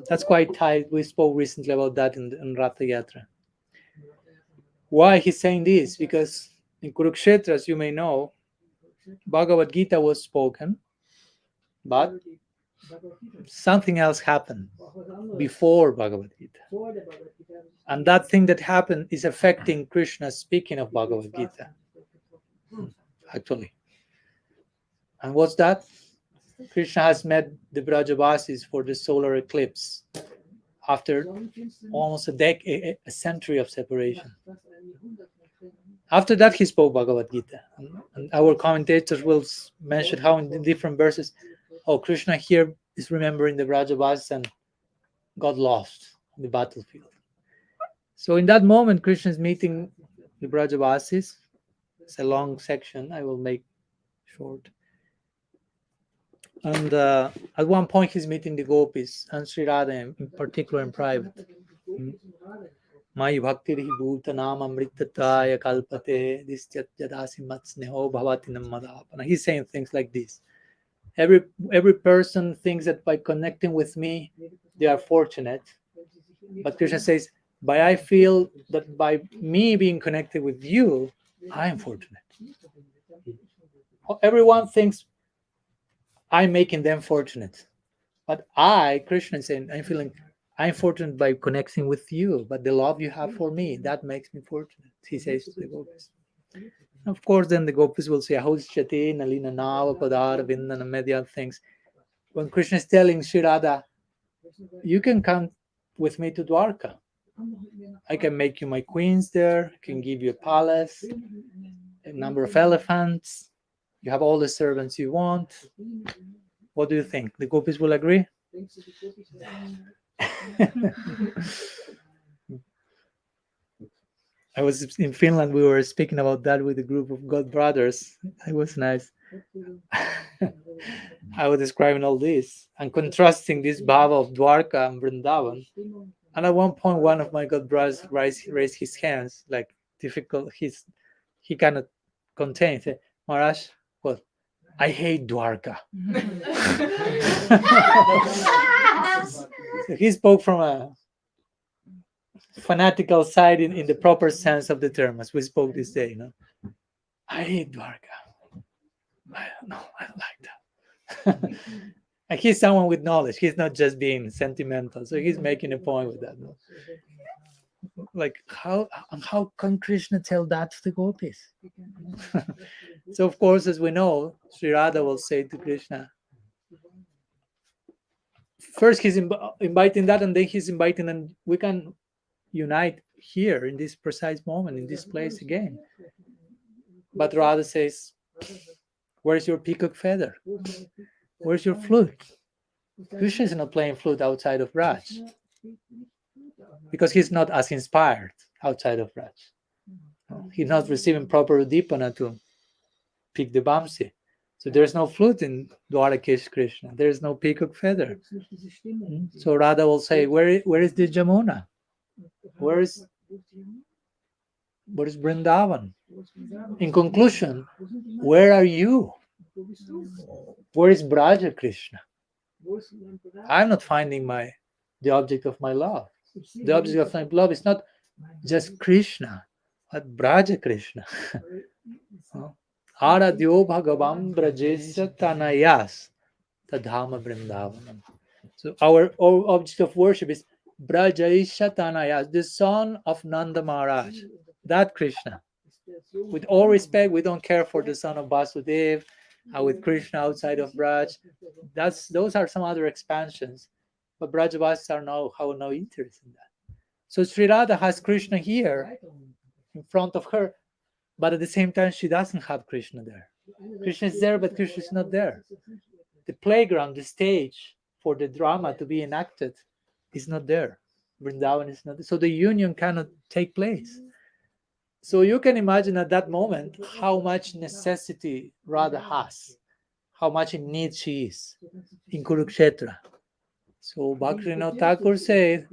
that's quite tight. We spoke recently about that in Ratha Yatra. Why he's saying this? Because in Kurukshetra, as you may know, Bhagavad Gita was spoken, but something else happened before Bhagavad Gita. And that thing that happened is affecting Krishna speaking of Bhagavad Gita, actually. And what's that? Krishna has met the Brajavasis for the solar eclipse after almost a century of separation. After that, he spoke Bhagavad Gita. And our commentators will mention how in the different verses, Krishna here is remembering the Brajavasis and got lost. the battlefield. So in that moment, Krishna is meeting the Brajavasis. It's a long section. I will make short. And at one point, he's meeting the gopis and Sri Radha in particular in private. Mai bhakti bhuta nama mritataya kalpate distyat jadasi matsneho bhavati namadapana. He's saying things like this. Every person thinks that by connecting with me, they are fortunate. But Krishna says, but I feel that by me being connected with you, I am fortunate. Everyone thinks I'm making them fortunate. But Krishna is saying, I'm fortunate by connecting with you, but the love you have for me, that makes me fortunate, he says to the gopis. Of course, then the gopis will say, Ahojchate, Nalina Nava, Padar, Vindana, Medya things. When Krishna is telling Sri Radha, you can come with me to Dwarka. I can make you my queens there, I can give you a palace, a number of elephants, you have all the servants you want. What do you think? The gopis will agree? I was in Finland, we were speaking about that with a group of God brothers. It was nice. I was describing all this and contrasting this bhava of Dwarka and Vrindavan. And at one point, one of my God brothers raised his hands, like difficult. He cannot contain. He said, Maharaj, well, I hate Dwarka. So he spoke from a fanatical side in the proper sense of the term, as we spoke this day. I hate Dwarka. I don't like that. And he's someone with knowledge. He's not just being sentimental. So he's making a point with that. Like, how can Krishna tell that to the gopis? So, of course, as we know, Sri Radha will say to Krishna, first he's inviting that, and then he's inviting, and we can unite here in this precise moment, in this place again. But Radha says, where's your peacock feather? Where's your flute? Krishna is not playing flute outside of Raj, because he's not as inspired outside of Raj. He's not receiving proper Udipana to pick the Bamsi. So there's no flute in Dwarakesh Krishna. There's no peacock feather. So Radha will say, where is the Jamuna? Where is Vrindavan? In conclusion, where are you? Where is Braja Krishna? I'm not finding the object of my love. The object of my love is not just Krishna, but Braja Krishna. Aradhyo Bhagavam Brajesya Tanayas Tadhama Vrindavanam. So our object of worship is Brajaisha Tanayas, the son of Nanda Maharaj. That Krishna. With all respect, we don't care for the son of Vasudev, with Krishna outside of Braj. Those are some other expansions. But Brajavasis have no interest in that. So Sri Radha has Krishna here in front of her, but at the same time, she doesn't have Krishna there. Krishna is there, but Krishna is not there. The playground, the stage for the drama to be enacted is not there. Vrindavan is not there. So the union cannot take place. So you can imagine at that moment how much necessity Radha has, how much in need she is in Kurukshetra. So Bhaktivinoda Thakur said,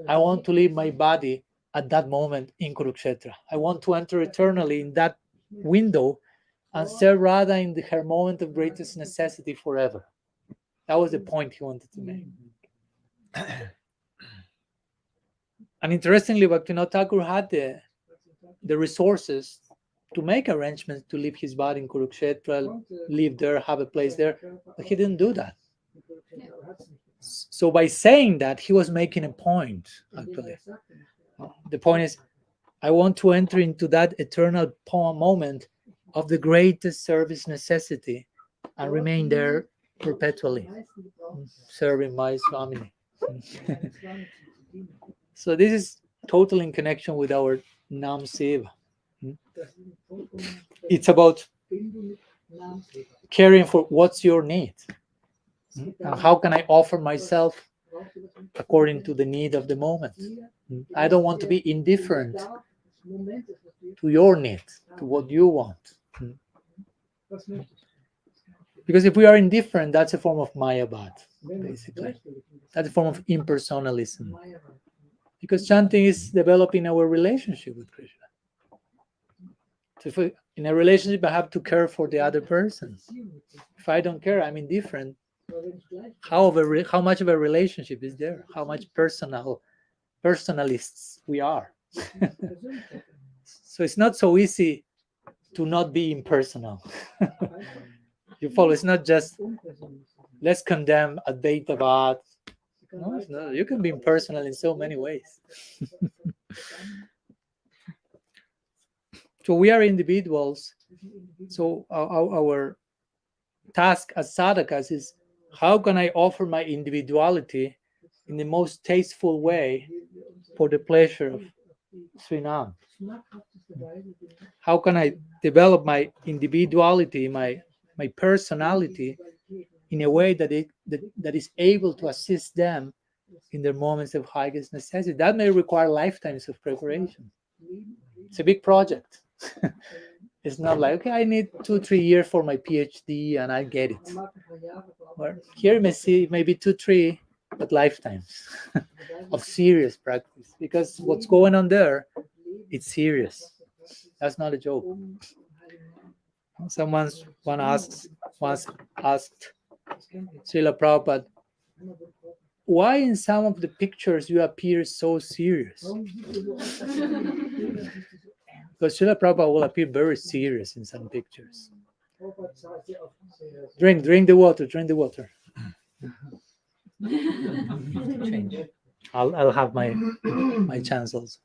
I want to leave my body at that moment in Kurukshetra. I want to enter eternally in that window and serve Radha in her moment of greatest necessity forever. That was the point he wanted to make. And interestingly, Bhaktivinoda Thakur had the resources to make arrangements to leave his body in Kurukshetra, live there, have a place there, but he didn't do that. So by saying that, he was making a point, actually. The point is, I want to enter into that eternal moment of the greatest service necessity and remain there perpetually, serving my Swami. So this is totally in connection with our Nama-seva. It's about caring for what's your need. And how can I offer myself according to the need of the moment. I don't want to be indifferent to your needs, to what you want. Because if we are indifferent, that's a form of mayabad, basically. That's a form of impersonalism. Because chanting is developing our relationship with Krishna. So if we, in a relationship, I have to care for the other person. If I don't care, I'm indifferent. How much of a relationship is there? How much personalists we are? So it's not so easy to not be impersonal. You follow? It's not just let's condemn a data bot. No, you can be impersonal in so many ways. So we are individuals. So our task as sadhakas is, how can I offer my individuality in the most tasteful way for the pleasure of Sri Nam? How can I develop my individuality, my personality in a way that is able to assist them in their moments of highest necessity? That may require lifetimes of preparation. It's a big project. It's not like, okay, I need 2-3 years for my PhD and I get it. Or here you may see maybe 2-3, but lifetimes of serious practice. Because what's going on there, it's serious. That's not a joke. Someone once asked Srila Prabhupada, why in some of the pictures you appear so serious? Because Srila Prabhupada will appear very serious in some pictures. Drink the water, drink the water. Change. I'll have my chance also.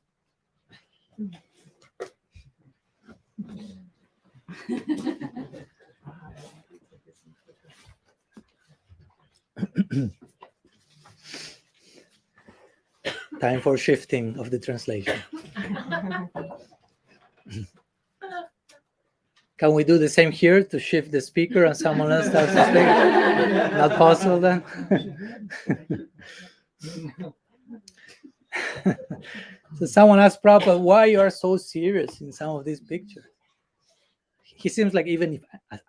Time for shifting of the translation. Can we do the same here to shift the speaker and someone else starts to speak? Not possible then? So someone asked Prabhupada, why you are so serious in some of these pictures? He seems like even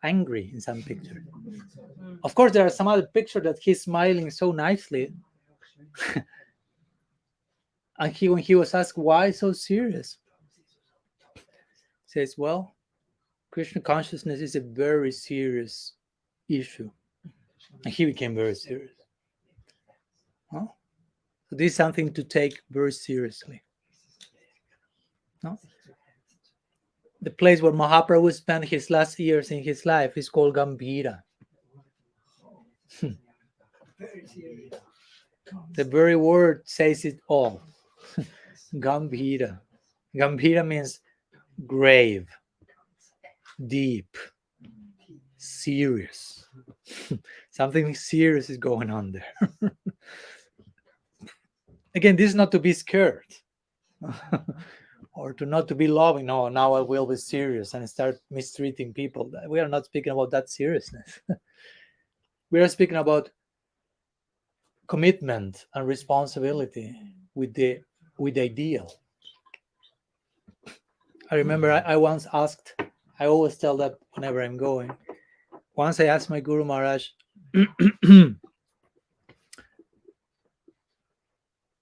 angry in some pictures. Of course, there are some other pictures that he's smiling so nicely. And when he was asked, why so serious? He says, well, Krishna consciousness is a very serious issue. And he became very serious. Huh? So this is something to take very seriously. No? The place where Mahaprabhu spent his last years in his life is called Gambhira. The very word says it all. Gambhira. Gambhira means grave, deep, serious. Something serious is going on there. Again, this is not to be scared or to not to be loving. No, now I will be serious and start mistreating people. We are not speaking about that seriousness. We are speaking about commitment and responsibility with the ideal. I remember I once asked, I always tell that whenever I'm going. Once I asked my Guru Maharaj,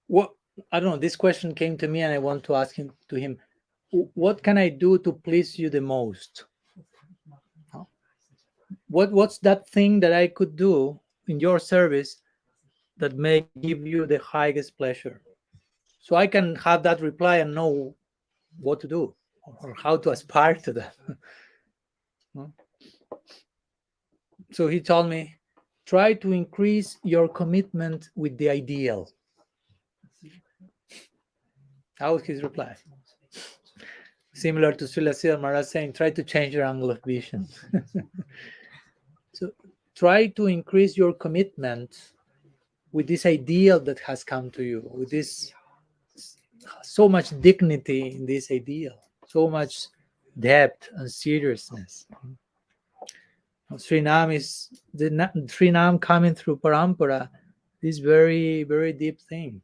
what, I don't know, this question came to me and I want to ask him, what can I do to please you the most? What's that thing that I could do in your service that may give you the highest pleasure? So I can have that reply and know what to do or how to aspire to that. So he told me, try to increase your commitment with the ideal. That was his reply. Similar to Srila Siddhartha Maharaj saying, try to change your angle of vision. So try to increase your commitment with this ideal that has come to you, with this so much dignity in this ideal, so much depth and seriousness. Sri Nam coming through Parampara this very, very deep thing.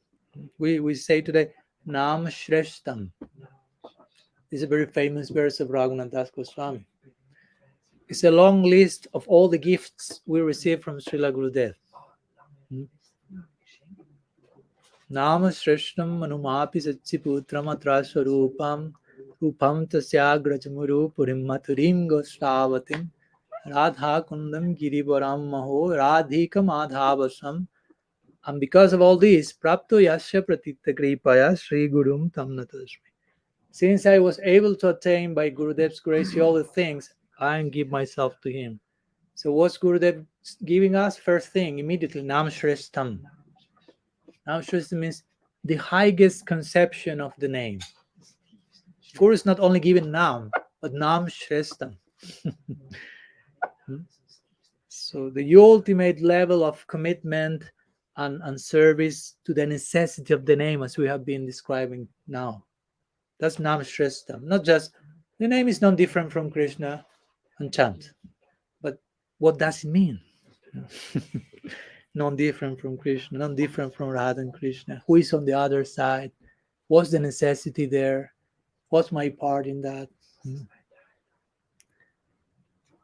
We say today, Nam Shreshtam. This is a very famous verse of Raghunath Goswami. It's a long list of all the gifts we receive from Srila Gurudev. Nama Shreshtam Manumapi Satchiputram Atraswarupam Rupam Tasyagrajamuru Purim Maturim Goshtavatim Radha Kundam Girivaram Maho Radhika Madhavasam. And because of all this, Prapto Yasya Pratita Kripaya Sri Gurum Tamnatasmi. Since I was able to attain by Gurudev's grace all the things, I give myself to him. So what's Gurudev giving us? First thing, immediately, Nam Shreshtam. Nam Shreshtam means the highest conception of the name. Guru is not only given Nam, but Nam Shreshtam. So the ultimate level of commitment and service to the necessity of the name, as we have been describing now. That's Nam Shreshtam. Not just, the name is not different from Krishna and chant. But what does it mean? Non-different from Krishna, non-different from Radha and Krishna. Who is on the other side? What's the necessity there? What's my part in that?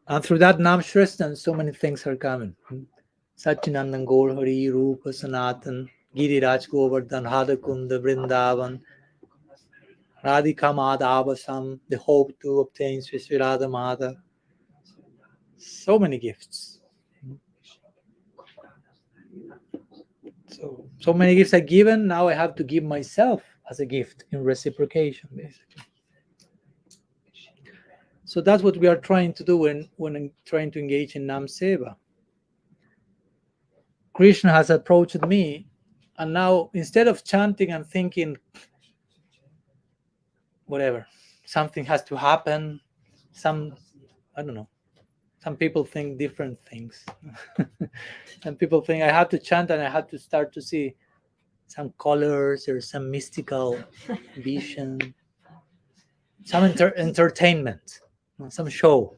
And through that Nam Shreshtam, so many things are coming. Satchinandan Gaur Hari, Rupa Sanatan, Giriraj Govardhan, Radhakunda, Vrindavan, Radhika Madhavasam, the hope to obtain Sri Sri Radha Madha. So many gifts. So many gifts are given, now I have to give myself as a gift in reciprocation, basically. So that's what we are trying to do when I'm trying to engage in Nama-seva. Krishna has approached me, and now instead of chanting and thinking, whatever, something has to happen, I don't know, some people think different things. Some people think I have to chant and I have to start to see some colors or some mystical vision, some entertainment, some show.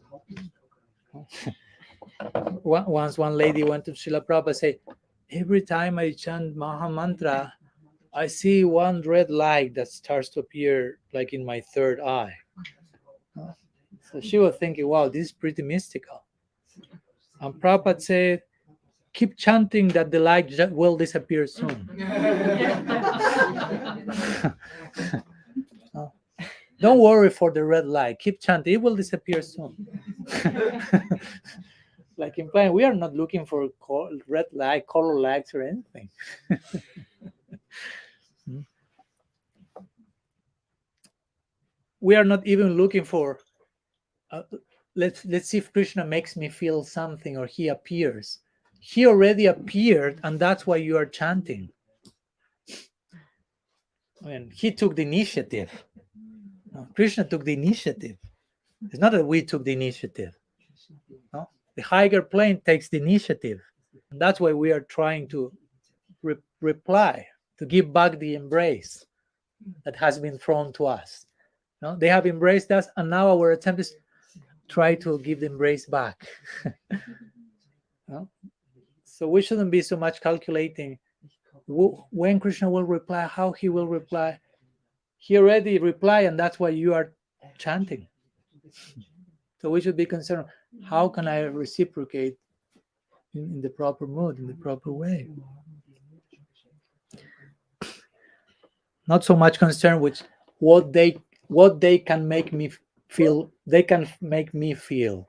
Once one lady went to Srila Prabhupada and said, every time I chant Maha Mantra, I see one red light that starts to appear like in my third eye. So she was thinking, wow, this is pretty mystical. And Prabhupada said, keep chanting that the light will disappear soon. Don't worry for the red light. Keep chanting. It will disappear soon. Like implying, we are not looking for red light, color lights, or anything. We are not even looking for, let's see if Krishna makes me feel something or he appears. He already appeared, and that's why you are chanting. I mean, he took the initiative. No, Krishna took the initiative. It's not that we took the initiative. No? The higher plane takes the initiative. And that's why we are trying to reply, to give back the embrace that has been thrown to us. No? They have embraced us, and now our attempt is try to give the embrace back. No? So we shouldn't be so much calculating when Krishna will reply, how he will reply. He already replied, and that's why you are chanting. So we should be concerned, how can I reciprocate in the proper mood, in the proper way? Not so much concerned with what they can make me feel. They can make me feel.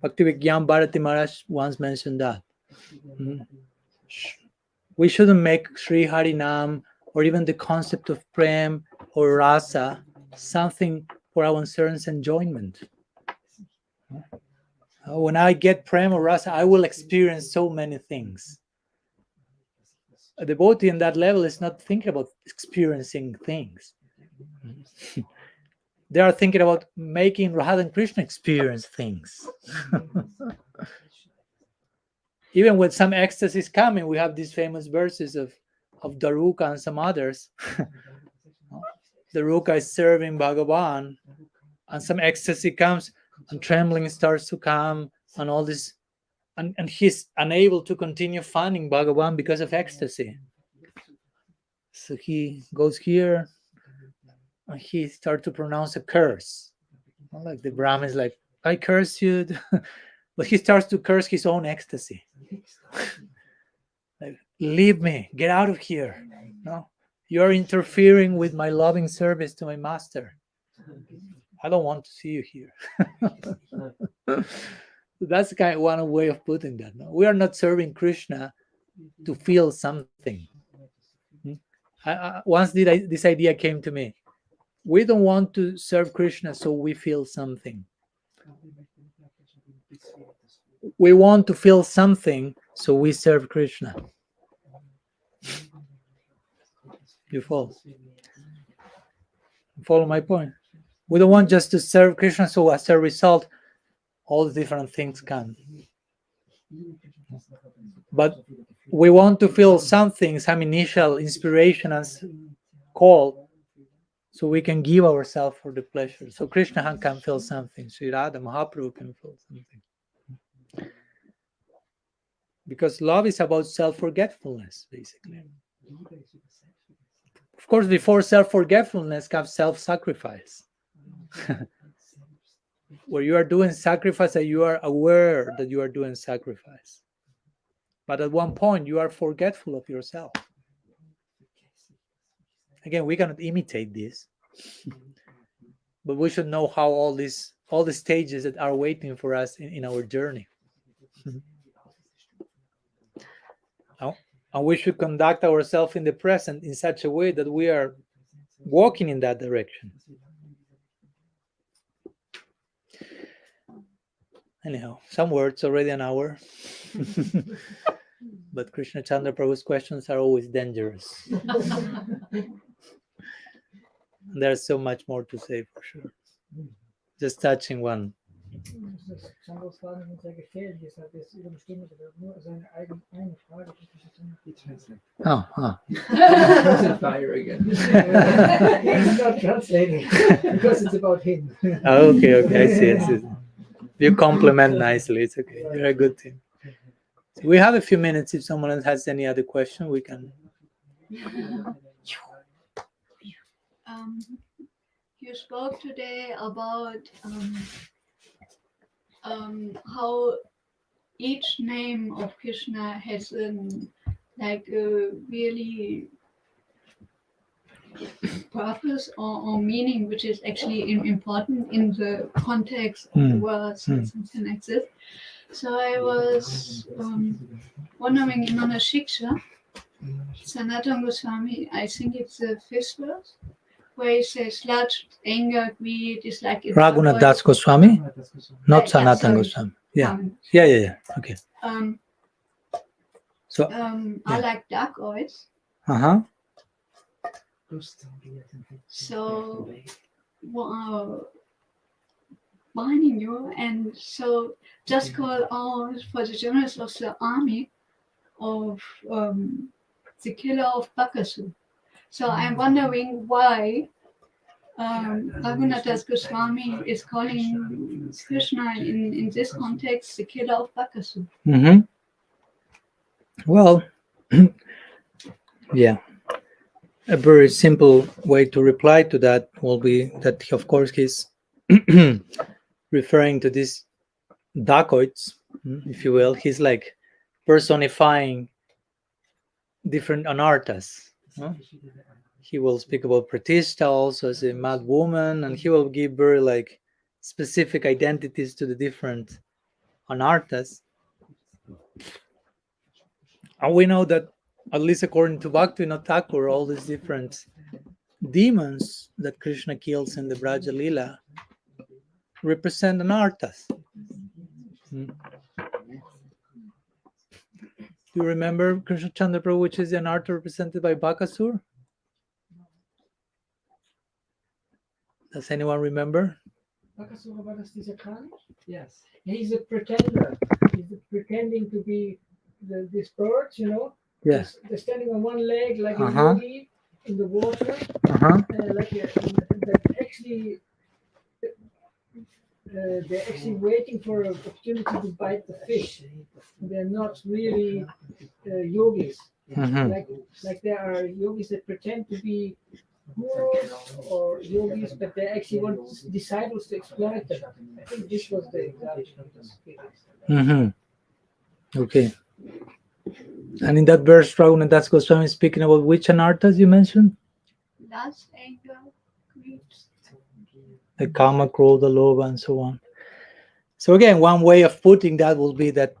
Bhakti-Vigyan Bharati Maharaj once mentioned that. We shouldn't make Sri Harinam or even the concept of Prem or Rasa something for our sense enjoyment. When I get Prem or Rasa, I will experience so many things. A devotee in that level is not thinking about experiencing things. They are thinking about making Radha and Krishna experience things. Even when some ecstasy is coming, we have these famous verses of Daruka and some others. Daruka is serving Bhagavan, and some ecstasy comes, and trembling starts to come, and all this, and he's unable to continue finding Bhagavan because of ecstasy. So he goes here and he starts to pronounce a curse. Like the Brahmin is like, I curse you. But he starts to curse his own ecstasy. Like, leave me, get out of here. No, you're interfering with my loving service to my master. I don't want to see you here. That's kind of one way of putting that. No? We are not serving Krishna to feel something. Once this idea came to me. We don't want to serve Krishna so we feel something. We want to feel something so we serve Krishna. You follow my point? We don't want just to serve Krishna so as a result all the different things come. But we want to feel something, some initial inspiration and call, so we can give ourselves for the pleasure. So Krishna can feel something. Sri Radha Mahaprabhu can feel something. Because love is about self-forgetfulness, basically. Of course, before self-forgetfulness comes self-sacrifice. Where you are doing sacrifice and you are aware that you are doing sacrifice. But at one point, you are forgetful of yourself. Again, we cannot imitate this. But we should know how all the stages that are waiting for us in our journey. And we should conduct ourselves in the present in such a way that we are walking in that direction. Anyhow, some words, already an hour. But Krishna Chandra Prabhu's questions are always dangerous. There's so much more to say for sure. Just touching one. Chandras Fragen sind sehr gefährlich, deshalb ist über eine Stunde nur seine eigene Frage. Fire again. He's not translating because it's about him. Okay, I see. You compliment nicely. It's okay. You're a good team. So we have a few minutes. If someone else has any other question, we can. You spoke today about how each name of Krishna has a really purpose or meaning, which is actually important in the context of the words and something like this. So I was wondering in Manah-siksa, Sanatana Goswami, I think it's the fifth verse, where he says lust, anger, greed is like Raghunath Das Goswami, not Sanatana Goswami. Yeah. Okay. Are like dark oils. So binding you, and so just call all for the generals of the army of the killer of Bakasura. So I'm wondering why Raghunath Das Goswami is calling Krishna in this context the killer of Bakasura. Well, yeah. A very simple way to reply to that will be that, of course, he's referring to these dacoits, if you will. He's like personifying different anarthas. He will speak about Pratishtha also as a mad woman, and he will give very like specific identities to the different anarthas. And we know that, at least according to Bhaktivinoda Thakur, all these different demons that Krishna kills in the Braja Lila represent anarthas. Do you remember, Krishna Chandra Prabhu, which is the anartha represented by Bakasura? Does anyone remember? Bakasura, war das dieser Kranich? Yes. He's a pretender. He's pretending to be this bird, you know. Yes. They're standing on one leg like a yogi in the water. But actually, they're actually waiting for an opportunity to bite the fish. They're not really yogis. Like there are yogis that pretend to be gurus or yogis, but they actually want disciples to exploit them. I think this was the example of this case. Okay. And in that verse, Raghunath Das Goswami is speaking about which anarthas you mentioned? Lust, anger, greed. The Kama, Krodha, Lobha, and so on. So again, one way of putting that will be that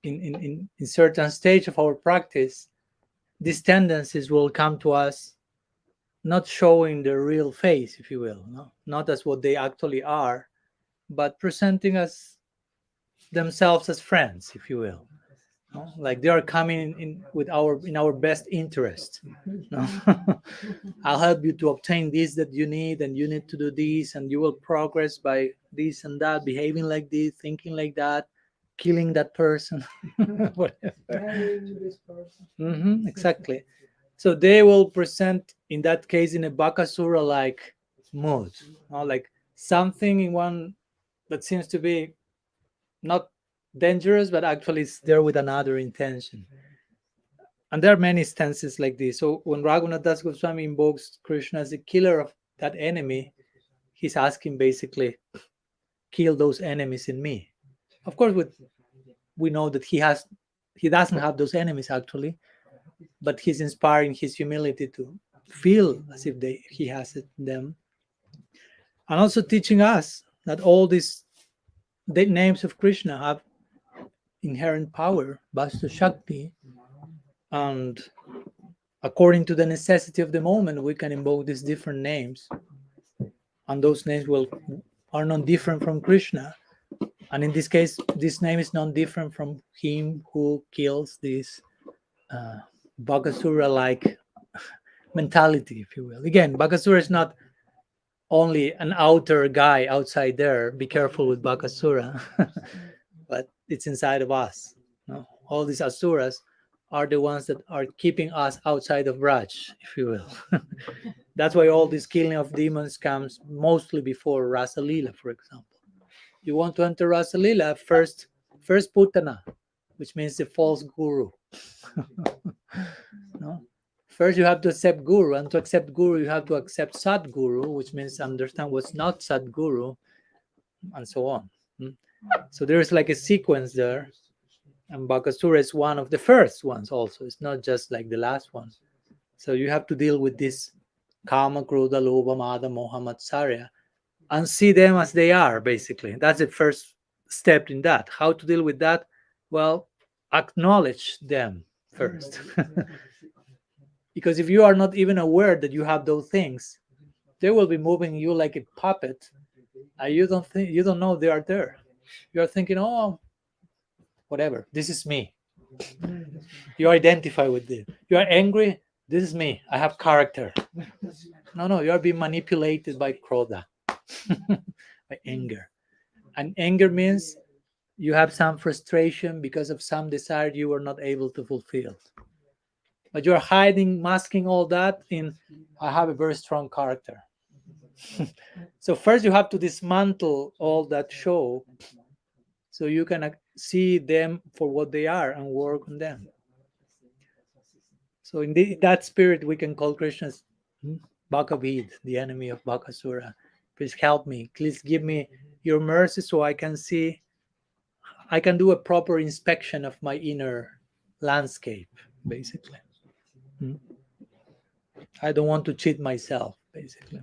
in certain stage of our practice, these tendencies will come to us not showing their real face, if you will, no? Not as what they actually are, but presenting us themselves as friends, if you will. No? Like they are coming in our best interest. No? I'll help you to obtain this that you need, and you need to do this, and you will progress by this and that, behaving like this, thinking like that, killing that person, whatever. Marrying this person. Exactly. So they will present, in that case, in a Bakasura-like mood, like something in one that seems to be not dangerous, but actually it's there with another intention. And there are many stances like this. So when Raghunath Das Goswami invokes Krishna as the killer of that enemy, he's asking basically, kill those enemies in me. Of course, we know that he doesn't have those enemies actually, but he's inspiring his humility to feel as if he has them. And also teaching us that all these names of Krishna have inherent power, Vastu Shakti, and according to the necessity of the moment, we can invoke these different names, and those names are not different from Krishna. And in this case, this name is not different from him who kills this Bakasura-like mentality, if you will. Again, Bakasura is not only an outer guy outside there. Be careful with Bakasura. But it's inside of us. No? All these asuras are the ones that are keeping us outside of Raj, if you will. That's why all this killing of demons comes mostly before Rasa Lila, for example. You want to enter Rasa Lila, first Putana, which means the false guru. No? First you have to accept Guru, and to accept Guru you have to accept Sadguru, which means understand what's not Sadguru, and so on. So there's like a sequence there, and Bakasura is one of the first ones also. It's not just like the last one. So you have to deal with this Kama, Krodha, Lobha, Mada, Moha, Matsarya, and see them as they are, basically. That's the first step in that. How to deal with that? Well, acknowledge them first. Because if you are not even aware that you have those things, they will be moving you like a puppet, and you don't know they are there. You are thinking, oh, whatever, this is me. You identify with it. You are angry, this is me. I have character. No, you are being manipulated by Krodha, by anger. And anger means you have some frustration because of some desire you were not able to fulfill. But you're hiding, masking all that in, I have a very strong character. So first you have to dismantle all that show so you can see them for what they are and work on them. So in that spirit, we can call Krishna's Bakabhida, the enemy of Bakasura. Please help me. Please give me your mercy so I can see, I can do a proper inspection of my inner landscape, basically. I don't want to cheat myself, basically.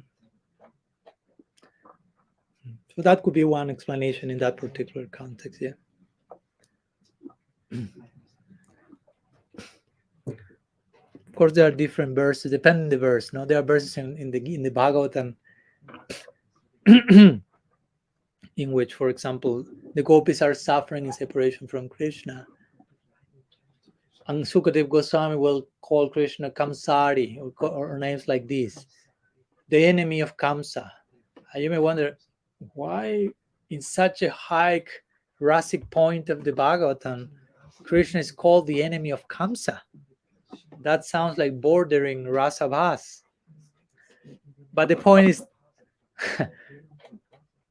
So that could be one explanation in that particular context, yeah. Of course, there are different verses, depending on the verse. No, there are verses in the Bhagavatam in which, for example, the gopis are suffering in separation from Krishna. And Sukadev Goswami will call Krishna Kamsari, or names like this, the enemy of Kamsa. And you may wonder, why in such a high rasic point of the Bhagavatam, Krishna is called the enemy of Kamsa? That sounds like bordering Rasabhas. But the point is,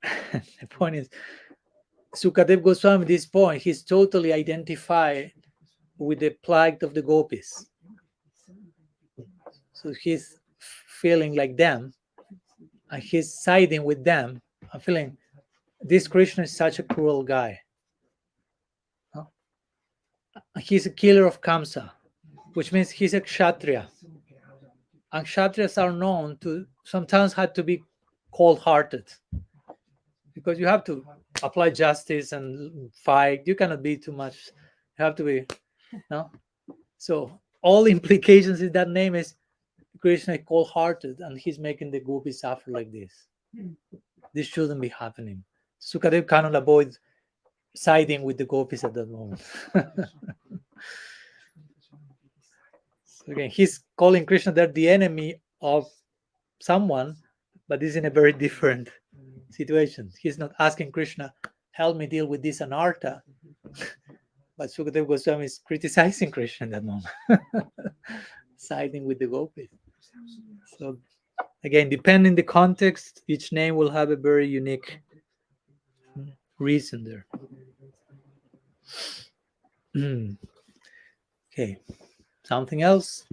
the point is, Sukadev Goswami, at this point, he's totally identified with the plight of the gopis. So he's feeling like them, and he's siding with them. I'm feeling this Krishna is such a cruel guy. No? He's a killer of Kamsa, which means he's a Kshatriya. And Kshatriyas are known to sometimes have to be cold-hearted, because you have to apply justice and fight. You cannot be too much. You have to be, no. So all implications in that name is Krishna is cold-hearted, and he's making the gopis suffer like this. This shouldn't be happening. Sukadev cannot avoid siding with the gopis at that moment. So again, he's calling Krishna they're the enemy of someone, but this is in a very different situation. He's not asking Krishna, help me deal with this anartha. But Sukadev Goswami is criticizing Krishna in that moment, siding with the gopis. So again, depending the context, each name will have a very unique reason there. Okay, something else?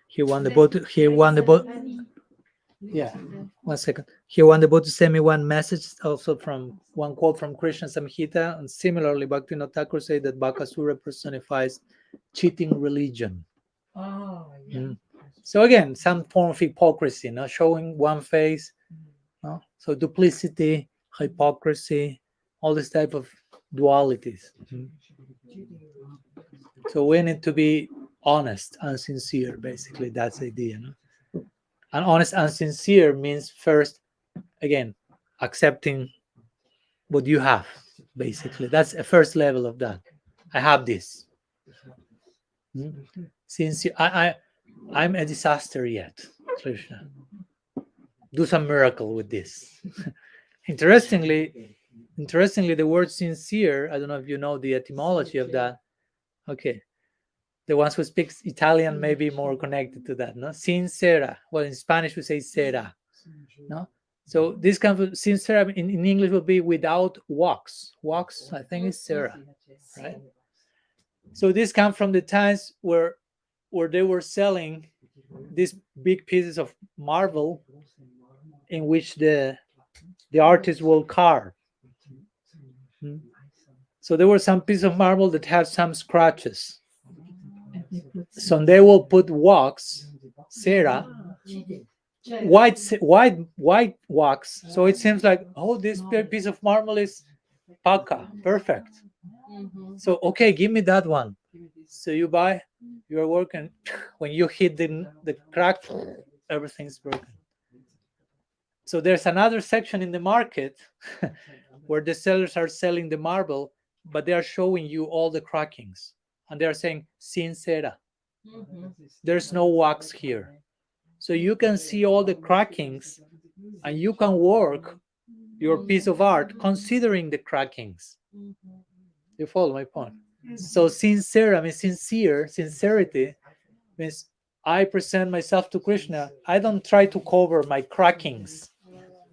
He won the boat. Yeah, 1 second. He wanted both to send me one message, also from one quote from Krishna Samhita, and similarly, Bhaktivinoda Thakur said that Bakasura personifies cheating religion. Oh, yeah. So again, some form of hypocrisy, no? Showing one face, no? So duplicity, hypocrisy, all this type of dualities. So we need to be honest and sincere. Basically, that's the idea, no? And honest and sincere means first, again, accepting what you have. Basically, that's a first level of that. I have this. Sincere. I'm a disaster yet, Krishna. Do some miracle with this. Interestingly, the word sincere, I don't know if you know the etymology of that. Okay. The ones who speak Italian may be more connected to that, no? Sincera. Well, in Spanish we say cera, no? So this comes from sincera. In English will be without wax. Wax, I think, is cera, right? So this comes from the times where they were selling these big pieces of marble in which the artist will carve. So there were some pieces of marble that have some scratches. So they will put wax, cera, white wax. So it seems like, oh, this piece of marble is paka, perfect. So okay, give me that one. So you buy, you're working. When you hit the crack, everything's broken. So there's another section in the market where the sellers are selling the marble, but they are showing you all the crackings, and they are saying sincera. There's no wax here. So you can see all the crackings, and you can work your piece of art considering the crackings. You follow my point? So sincera means sincere. Sincerity means I present myself to Krishna. I don't try to cover my crackings,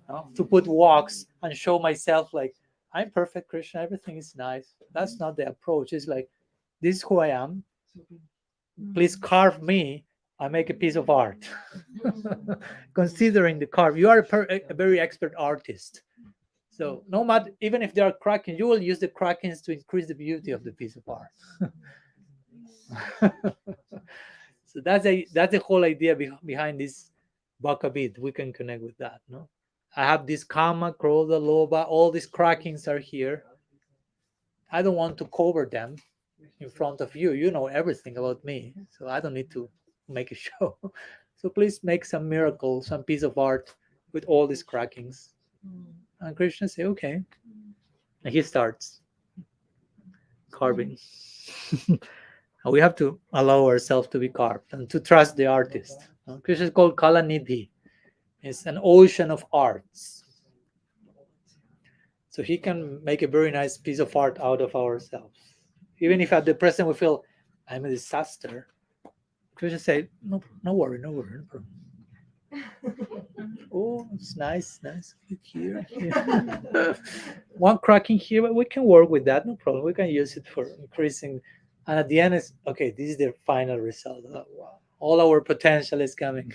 no? To put wax and show myself like I'm perfect, Krishna, everything is nice. That's not the approach. It's like, this is who I am. Please carve me. I make a piece of art. Considering the carve, you are a very expert artist. So no matter, even if there are crackings, you will use the crackings to increase the beauty of the piece of art. So that's the whole idea behind this Bakabhida. We can connect with that, no? I have this Kama, Krodha, Lobha, all these crackings are here. I don't want to cover them in front of you. You know everything about me, so I don't need to make a show. So please make some miracle, some piece of art with all these crackings. And Krishna say, okay. And he starts carving. And we have to allow ourselves to be carved and to trust the artist. Krishna is called Kalanidhi. It's an ocean of arts. So he can make a very nice piece of art out of ourselves. Even if at the present we feel, I'm a disaster, Krishna said, no worry, no problem. Oh, it's nice. Here. One cracking here, but we can work with that, no problem. We can use it for increasing. And at the end, it's okay. This is the final result. Wow. All our potential is coming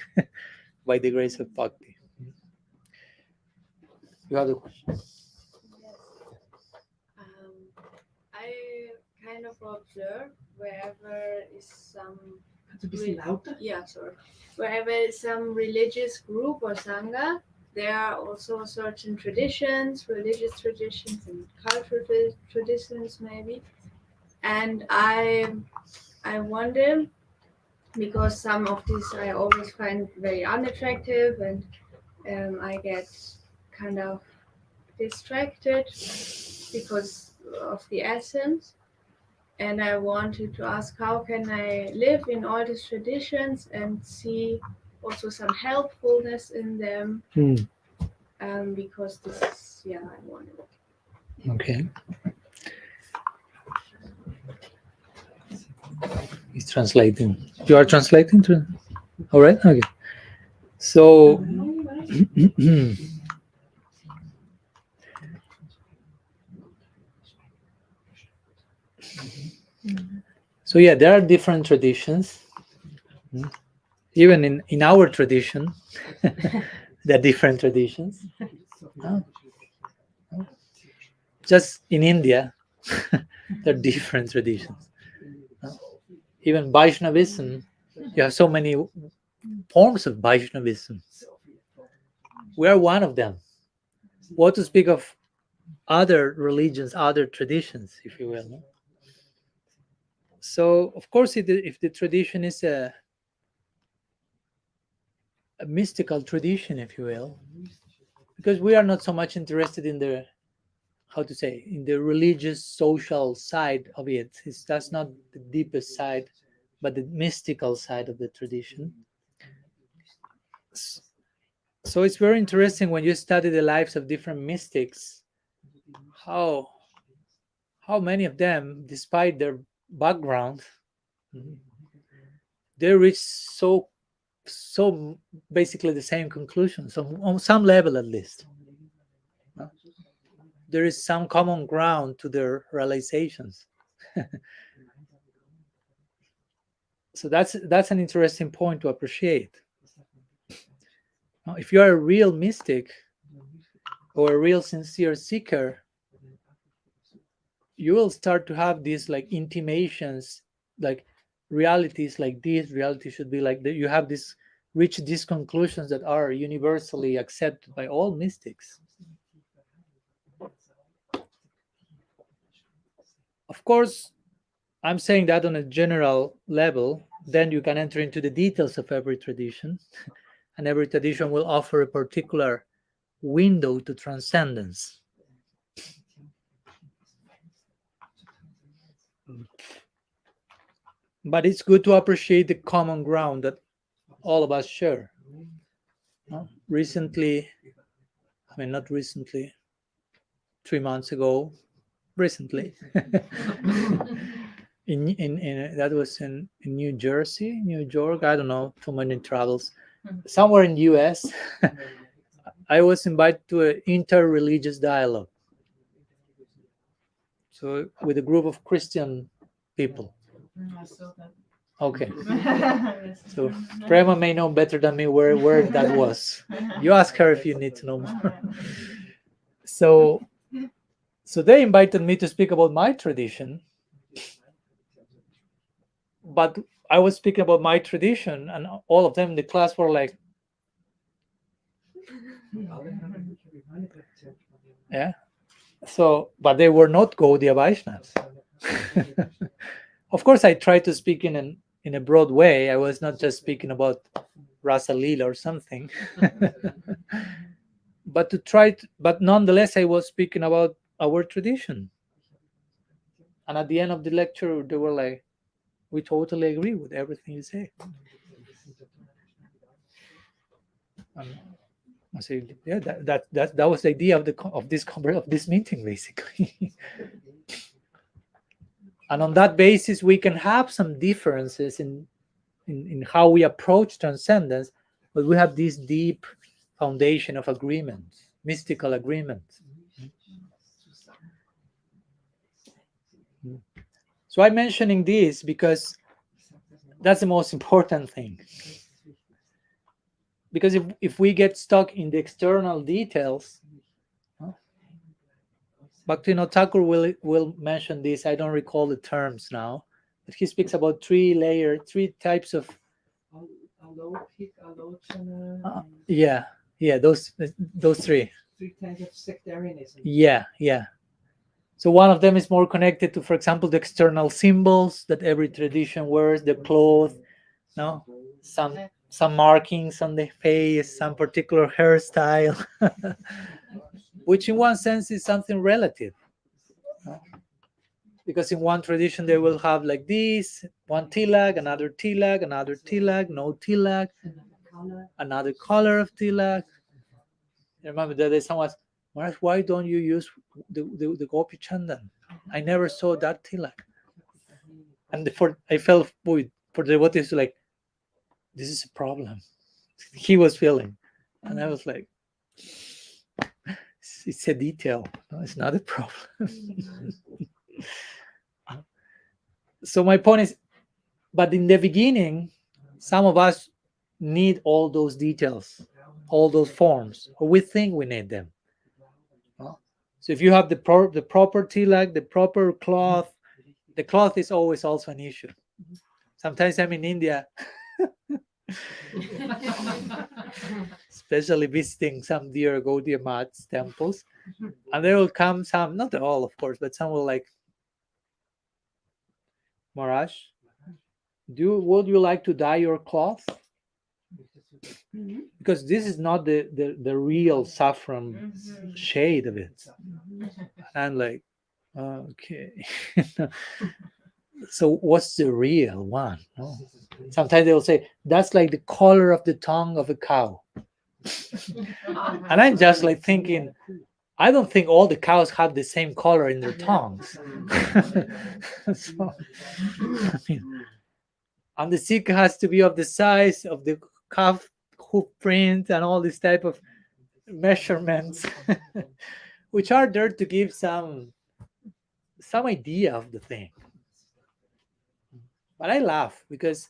by the grace of Bhakti. You have the question. I kind of observe wherever is some wherever is some religious group or sangha, there are also certain traditions, religious traditions and cultural traditions maybe. And I wonder, because some of these I always find very unattractive, and I get kind of distracted because of the essence. And I wanted to ask, how can I live in all these traditions and see also some helpfulness in them? Because this is, I want it. Okay. He's translating. You are translating? All right. Okay. So, so yeah, there are different traditions. Even in our tradition, there are different traditions. Just in India, there are different traditions. Even Vaishnavism, you have so many forms of Vaishnavism. We are one of them. What to speak of other religions, other traditions, if you will. No? So, of course, if the tradition is a mystical tradition, if you will, because we are not so much interested in the, in the religious, social side of it. That's not the deepest side, but the mystical side of the tradition. So it's very interesting when you study the lives of different mystics, how many of them, despite their background, they reach so basically the same conclusions on some level, at least. There is some common ground to their realizations. So that's an interesting point to appreciate. Now, if you are a real mystic or a real sincere seeker, you will start to have these like intimations, like realities like this, reality should be like that. You have this, reach these conclusions that are universally accepted by all mystics. Of course, I'm saying that on a general level. Then you can enter into the details of every tradition, and every tradition will offer a particular window to transcendence. But it's good to appreciate the common ground that all of us share. Recently, not recently, 3 months ago, recently, in that was in New Jersey, New York, I don't know, too many travels, somewhere in the US, I was invited to an inter-religious dialogue. So with a group of Christian people. I saw that. Okay. So Prema may know better than me where that was. You ask her if you need to know more. So they invited me to speak about my tradition, but I was speaking about my tradition, and all of them in the class were like, yeah. So, but they were not Gaudiya Vaishnavas. Of course, I tried to speak in a broad way. I was not just speaking about Rasa Leela or something, but nonetheless, I was speaking about our tradition. And at the end of the lecture, they were like, "We totally agree with everything you say." I say, "Yeah, that was the idea of this meeting, basically." And on that basis, we can have some differences in in how we approach transcendence, but we have this deep foundation of agreement, mystical agreement. So I'm mentioning this because that's the most important thing. Because if we get stuck in the external details, Bhaktivinoda Thakur will mention this. I don't recall the terms now, but he speaks about three types of yeah, those three. Three kinds of sectarianism. Yeah. So one of them is more connected to, for example, the external symbols that every tradition wears, the cloth, no, some markings on the face, some particular hairstyle, which in one sense is something relative. Because in one tradition they will have like this, one tilak, another tilak, no tilak, another color of tilak. I remember that day someone asked, Maharaj, why don't you use the Gopi Chandan? I never saw that tilak. And I felt for the devotees like, this is a problem. He was feeling. And I was like, it's a detail. No, it's not a problem. So my point is, but in the beginning, some of us need all those details, all those forms, or we think we need them. So if you have the proper tilak, the proper cloth, the cloth is always also an issue. Sometimes I'm in India, especially visiting some dear Gaudiya Math's temples, and there will come some, not all of course, but some will like, Maharaj, would you like to dye your cloth? Because this is not the real saffron shade of it. And like, okay. So what's the real one? No? Sometimes they will say, that's like the color of the tongue of a cow. And I'm just like thinking, I don't think all the cows have the same color in their tongues. So, I mean, and the sikha has to be of the size of the calf hoof print and all this type of measurements, which are there to give some idea of the thing. But I laugh because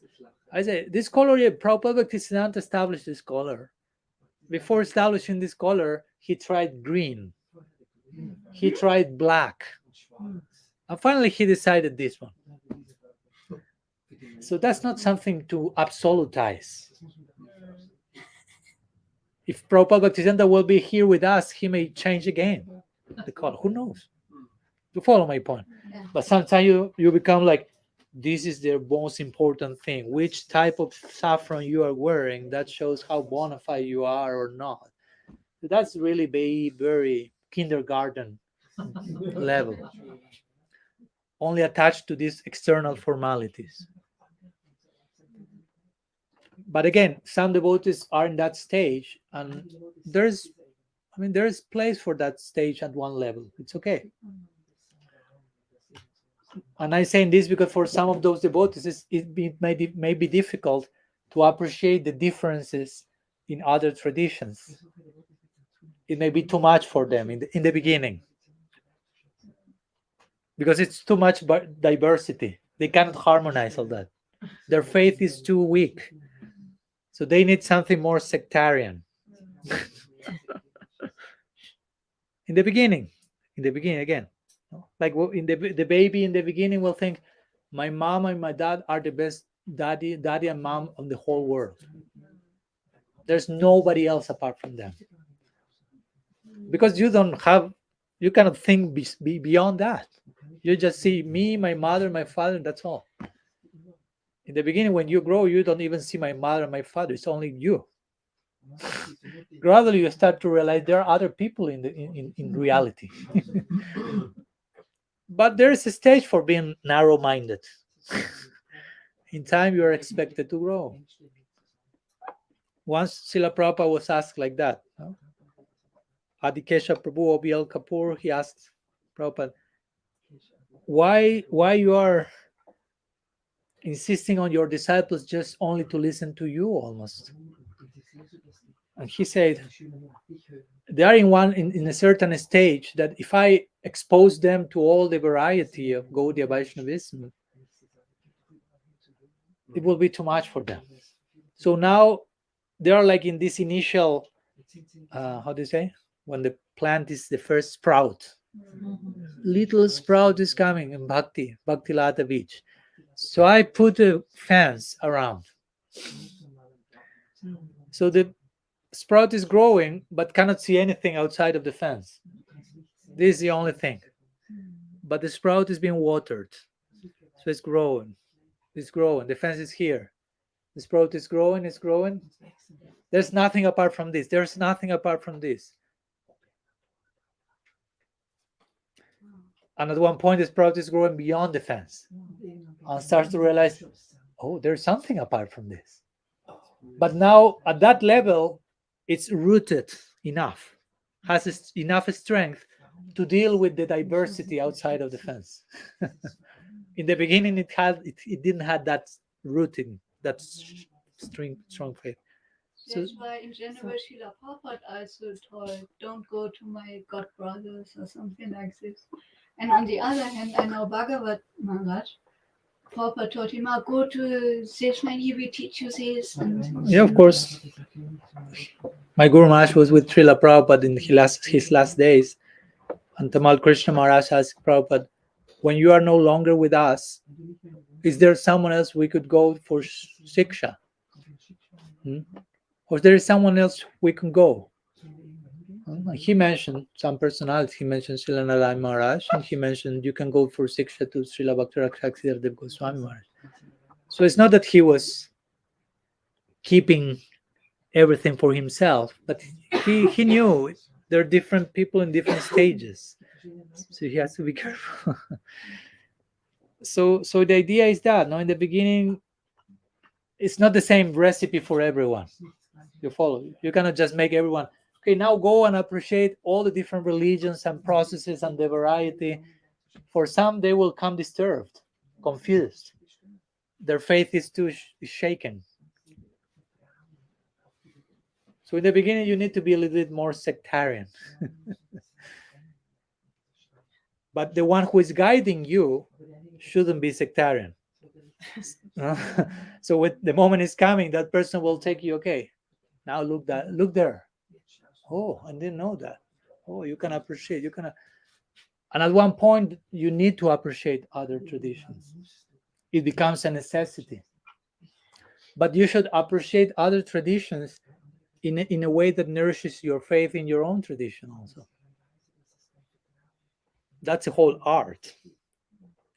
I say this color, Prabhupada Bhaktisiddhanta established this color. Before establishing this color, he tried green, he tried black, and finally he decided this one. So that's not something to absolutize. If Prabhupada Bhaktisiddhanta will be here with us, he may change again the color. Who knows? You follow my point? Yeah. But sometimes you become like, this is the most important thing. Which type of saffron you are wearing, that shows how bona fide you are or not. So that's really very kindergarten level. Only attached to these external formalities. But again, some devotees are in that stage, and there's place for that stage at one level. It's okay. And I'm saying this because for some of those devotees, it may be difficult to appreciate the differences in other traditions. It may be too much for them in the beginning, because it's too much diversity. They cannot harmonize all that. Their faith is too weak. So they need something more sectarian. in the beginning again. Like in the baby in the beginning will think, my mom and my dad are the best daddy and mom of the whole world. There's nobody else apart from them. Because you cannot think beyond that. You just see me, my mother, my father, and that's all. In the beginning, when you grow, you don't even see my mother and my father. It's only you. Gradually, you start to realize there are other people in reality. But there is a stage for being narrow-minded. In time, you are expected to grow. Once Srila Prabhupada was asked like that, Adikesha Prabhu Obiel Kapoor, he asked Prabhupada, why you are insisting on your disciples just only to listen to you almost. And he said, they are in a certain stage that if I expose them to all the variety of Gaudiya Vaishnavism, it will be too much for them. So now they are like in this initial, how do you say? When the plant is the first sprout. Little sprout is coming in Bhakti Lata Beach. So I put a fence around. So the sprout is growing, but cannot see anything outside of the fence. This is the only thing. But the sprout is being watered. So it's growing. It's growing. The fence is here. The sprout is growing. It's growing. There's nothing apart from this. There's nothing apart from this. And at one point, the sprout is growing beyond the fence and starts to realize, oh, there's something apart from this. But now, at that level, it's rooted enough, has enough strength to deal with the diversity outside of the fence. In the beginning, it didn't have that rooting, that strong faith. That's why in January Srila Prabhupada also told, don't go to my god brothers or something like this. And on the other hand, I know Bhagavad Maharaj, Prabhupada told him, go to this man, he will teach you this. And yeah, of course. My Guru Maharaj was with Srila Prabhupada in his last days. And Tamal Krishna Maharaj asked Prabhupada, when you are no longer with us, is there someone else we could go for Siksha? Or there is someone else we can go? He mentioned some personality. He mentioned Srila Narayan Maharaj, and he mentioned you can go for Siksha to Srila Bhakti Goswami Maharaj. So it's not that he was keeping everything for himself, but he knew there are different people in different stages. So he has to be careful. So the idea is that, in the beginning, it's not the same recipe for everyone. You follow? You cannot just make everyone, okay, now go and appreciate all the different religions and processes and the variety. For some, they will come disturbed, confused. Their faith is too shaken. So in the beginning, you need to be a little bit more sectarian. But the one who is guiding you shouldn't be sectarian. So when the moment is coming, that person will take you, okay, now look there. Oh, I didn't know that. Oh, you can appreciate, and at one point you need to appreciate other traditions. It becomes a necessity. But you should appreciate other traditions in a way that nourishes your faith in your own tradition also. That's a whole art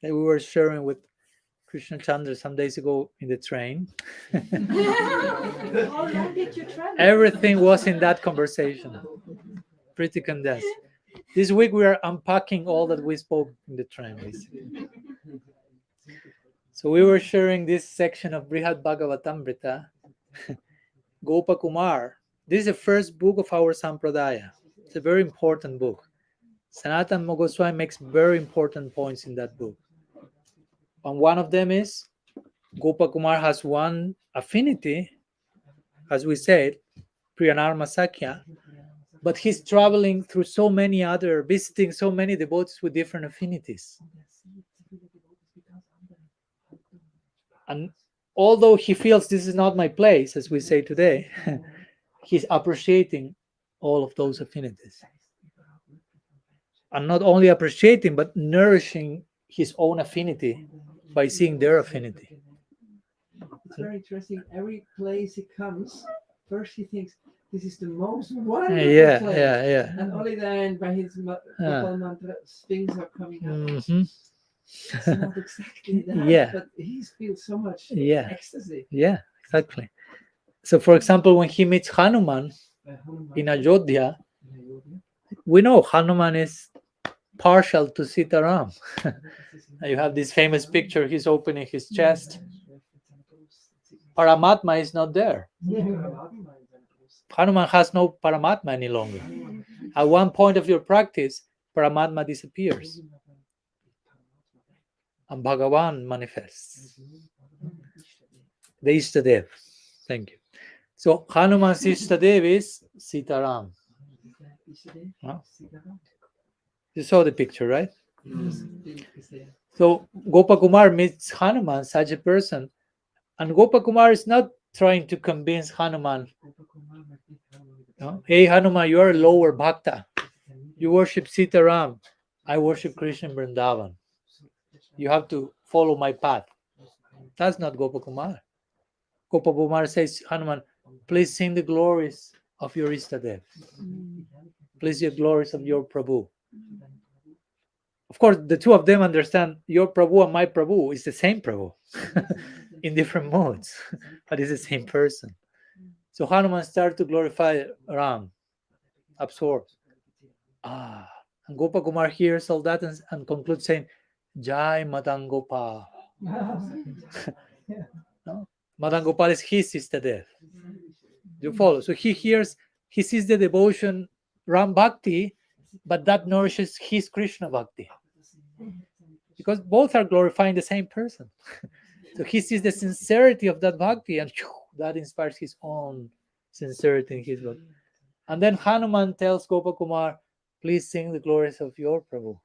that we were sharing with Krishna Chandra some days ago in the train. Everything was in that conversation. Pretty condensed. This week we are unpacking all that we spoke in the train, basically. So we were sharing this section of Brihad Bhagavatamrita. Gopa Kumar. This is the first book of our Sampradaya. It's a very important book. Sanatana Goswami makes very important points in that book. And one of them is Gopa Kumar has one affinity, as we said, Priyanarma Sakya, but he's traveling through visiting so many devotees with different affinities. And although he feels this is not my place, as we say today, he's appreciating all of those affinities. And not only appreciating, but nourishing his own affinity by seeing their affinity. It's very interesting. Every place he comes, first he thinks, this is the most wonderful place. Yeah. And only then, by his mantra, things are coming up. Mm-hmm. It's not exactly that, but he feels so much ecstasy. Yeah, exactly. So, for example, when he meets Hanuman in Ayodhya, we know Hanuman is partial to Sitaram. You have this famous picture, he's opening his chest. Paramatma is not there. Hanuman has no Paramatma any longer. At one point of your practice, Paramatma disappears. And Bhagavan manifests. the Ishtadev. Thank you. So Hanuman's Ishtadev is Sitaram. Huh? You saw the picture, right? So Gopakumar meets Hanuman, such a person, and Gopakumar is not trying to convince Hanuman. No? Hey Hanuman, you are a lower bhakta. You worship Sitaram. I worship Krishna in Vrindavan. You have to follow my path. That's not Gopakumar. Gopakumar says, Hanuman, please sing the glories of your Ishtadev. Please the glories of your Prabhu. Of course, the two of them understand your Prabhu and my Prabhu is the same Prabhu in different modes, but it's the same person. So Hanuman started to glorify Ram, absorbed. And Gopakumar hears all that and concludes saying, Jai Madan Gopal. No? Madan Gopal is his Ishtadev. You follow? So he sees the devotion, Ram Bhakti, but that nourishes his Krishna Bhakti. Because both are glorifying the same person. So he sees the sincerity of that Bhakti, and that inspires his own sincerity in his Bhakti. And then Hanuman tells Gopakumar, please sing the glories of your Prabhu,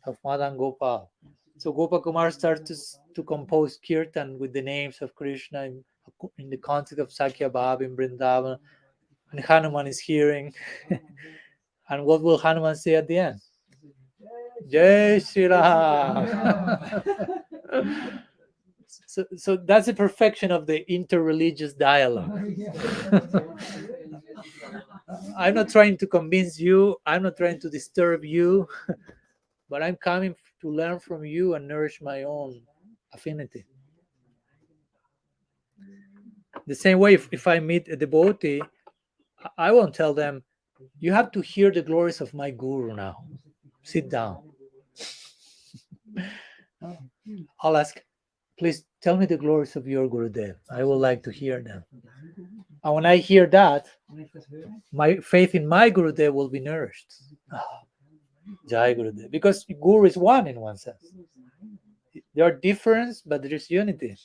of Madan Gopal. So Gopakumar starts to compose Kirtan with the names of Krishna in the context of Sakya Bhav in Vrindavan. And Hanuman is hearing. And what will Hanuman say at the end? Jai Shri Ram. So that's the perfection of the interreligious dialogue. I'm not trying to convince you. I'm not trying to disturb you. But I'm coming to learn from you and nourish my own affinity. The same way, if I meet a devotee, I won't tell them, you have to hear the glories of my guru now. Sit down. I'll ask, please tell me the glories of your Gurudev. I would like to hear them. And when I hear that, my faith in my Gurudev will be nourished. Jai Gurudev. Because Guru is one in one sense. There are differences, but there is unity.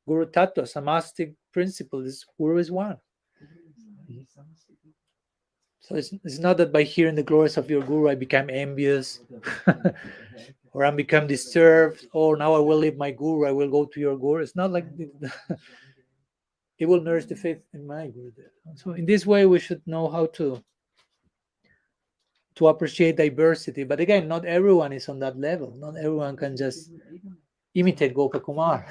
Guru Tattva, Samastic principle, is Guru is one. So it's not that by hearing the glories of your Guru I become envious or I become disturbed. Oh, now I will leave my Guru, I will go to your Guru. It's not like it will nourish the faith in my Guru. So in this way we should know how to appreciate diversity. But again, not everyone is on that level. Not everyone can just imitate Gopakumar.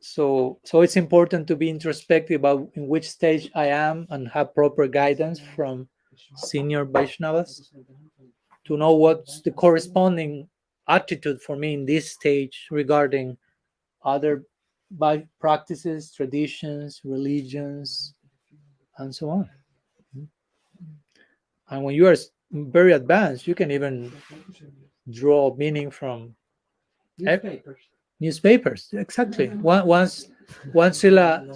So it's important to be introspective about in which stage I am and have proper guidance from senior Vaishnavas to know what's the corresponding attitude for me in this stage regarding other practices, traditions, religions, and so on. And when you are very advanced, you can even draw meaning from newspapers. Exactly. Once Srila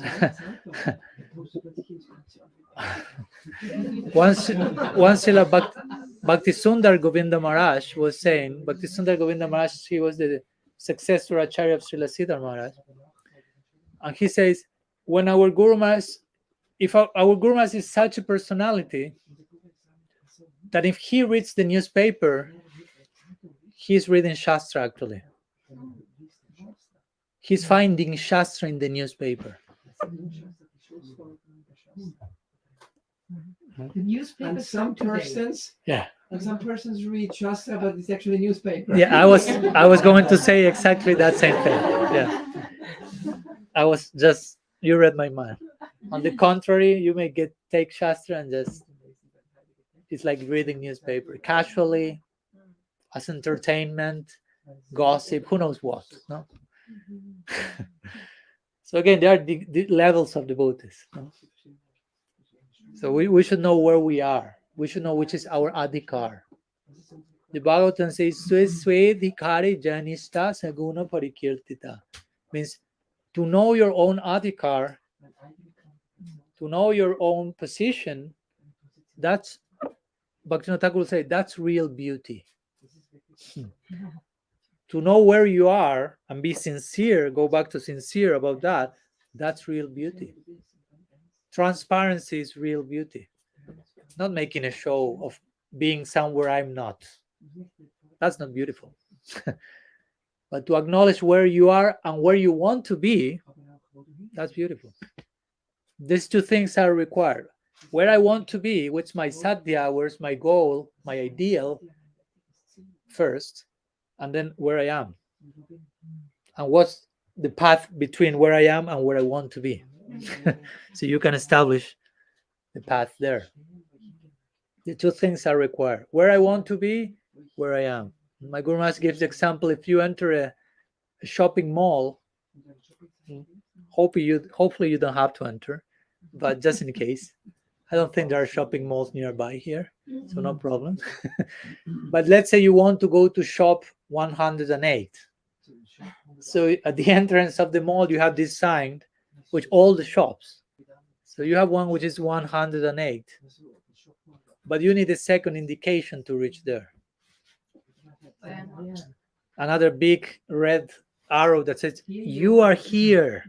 Bhaktisundar Govinda Maharaj was saying, Bhaktisundar Govinda Maharaj, he was the successor Acharya of Srila Siddhar Maharaj. And he says, when our Guru Maharaj, if our Guru Maharaj is such a personality, that if he reads the newspaper, he's reading Shastra actually. He's finding Shastra in the newspaper. The newspaper. And some persons, yeah. And some persons read Shastra, but it's actually a newspaper. Yeah, I was going to say exactly that same thing. Yeah. I was just, you read my mind. On the contrary, you may take Shastra and just, it's like reading newspaper casually, as entertainment, gossip, who knows what, no? So again, there are the levels of devotees. No? So we should know where we are. We should know which is our adhikar. The Bhagavatam says, Swedhikari janista saguna parikirtita. Means to know your own adhikar, to know your own position, that's, Bhaktivinoda Thakur will say, that's real beauty. to know where you are and be sincere, go back to sincere about that, that's real beauty. Transparency is real beauty. Not making a show of being somewhere I'm not. That's not beautiful. But to acknowledge where you are and where you want to be, that's beautiful. These two things are required. Where I want to be, what's my sadhya, where's my goal, my ideal, first, and then where I am. And what's the path between where I am and where I want to be. So you can establish the path there. The two things are required. Where I want to be, where I am. My Guru Maharaj gives the example, if you enter a shopping mall, hopefully you don't have to enter, but just in case. I don't think there are shopping malls nearby here, so no problem. But let's say you want to go to shop 108. So at the entrance of the mall, you have this sign with all the shops. So you have one which is 108. But you need a second indication to reach there. Another big red arrow that says, you are here.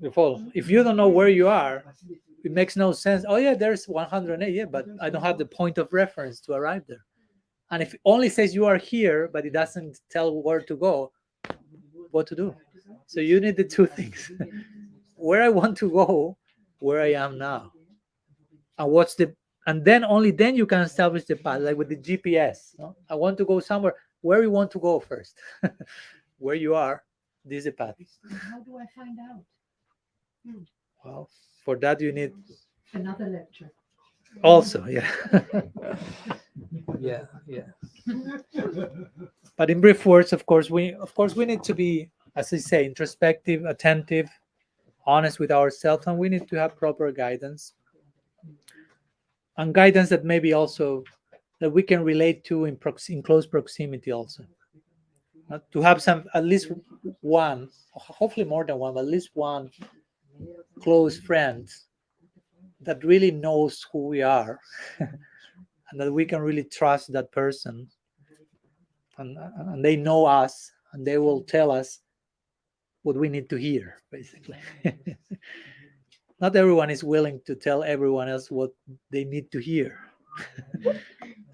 If you don't know where you are, it makes no sense. Oh yeah, there's 108, yeah, but I don't have the point of reference to arrive there. And if it only says you are here, but it doesn't tell where to go, what to do? So you need the two things. Where I want to go, where I am now. And then only then you can establish the path, like with the GPS. No? I want to go somewhere. Where you want to go first? Where you are, this is the path. How do I find out? Well, for that you need Another lecture. also, yeah. yeah. But in brief words, of course we need to be, as I say, introspective, attentive, honest with ourselves, and we need to have proper guidance. And guidance that maybe also that we can relate to in close proximity also. To have at least one, hopefully more than one, but at least one close friend that really knows who we are and that we can really trust that person. And they know us and they will tell us what we need to hear, basically. Not everyone is willing to tell everyone else what they need to hear.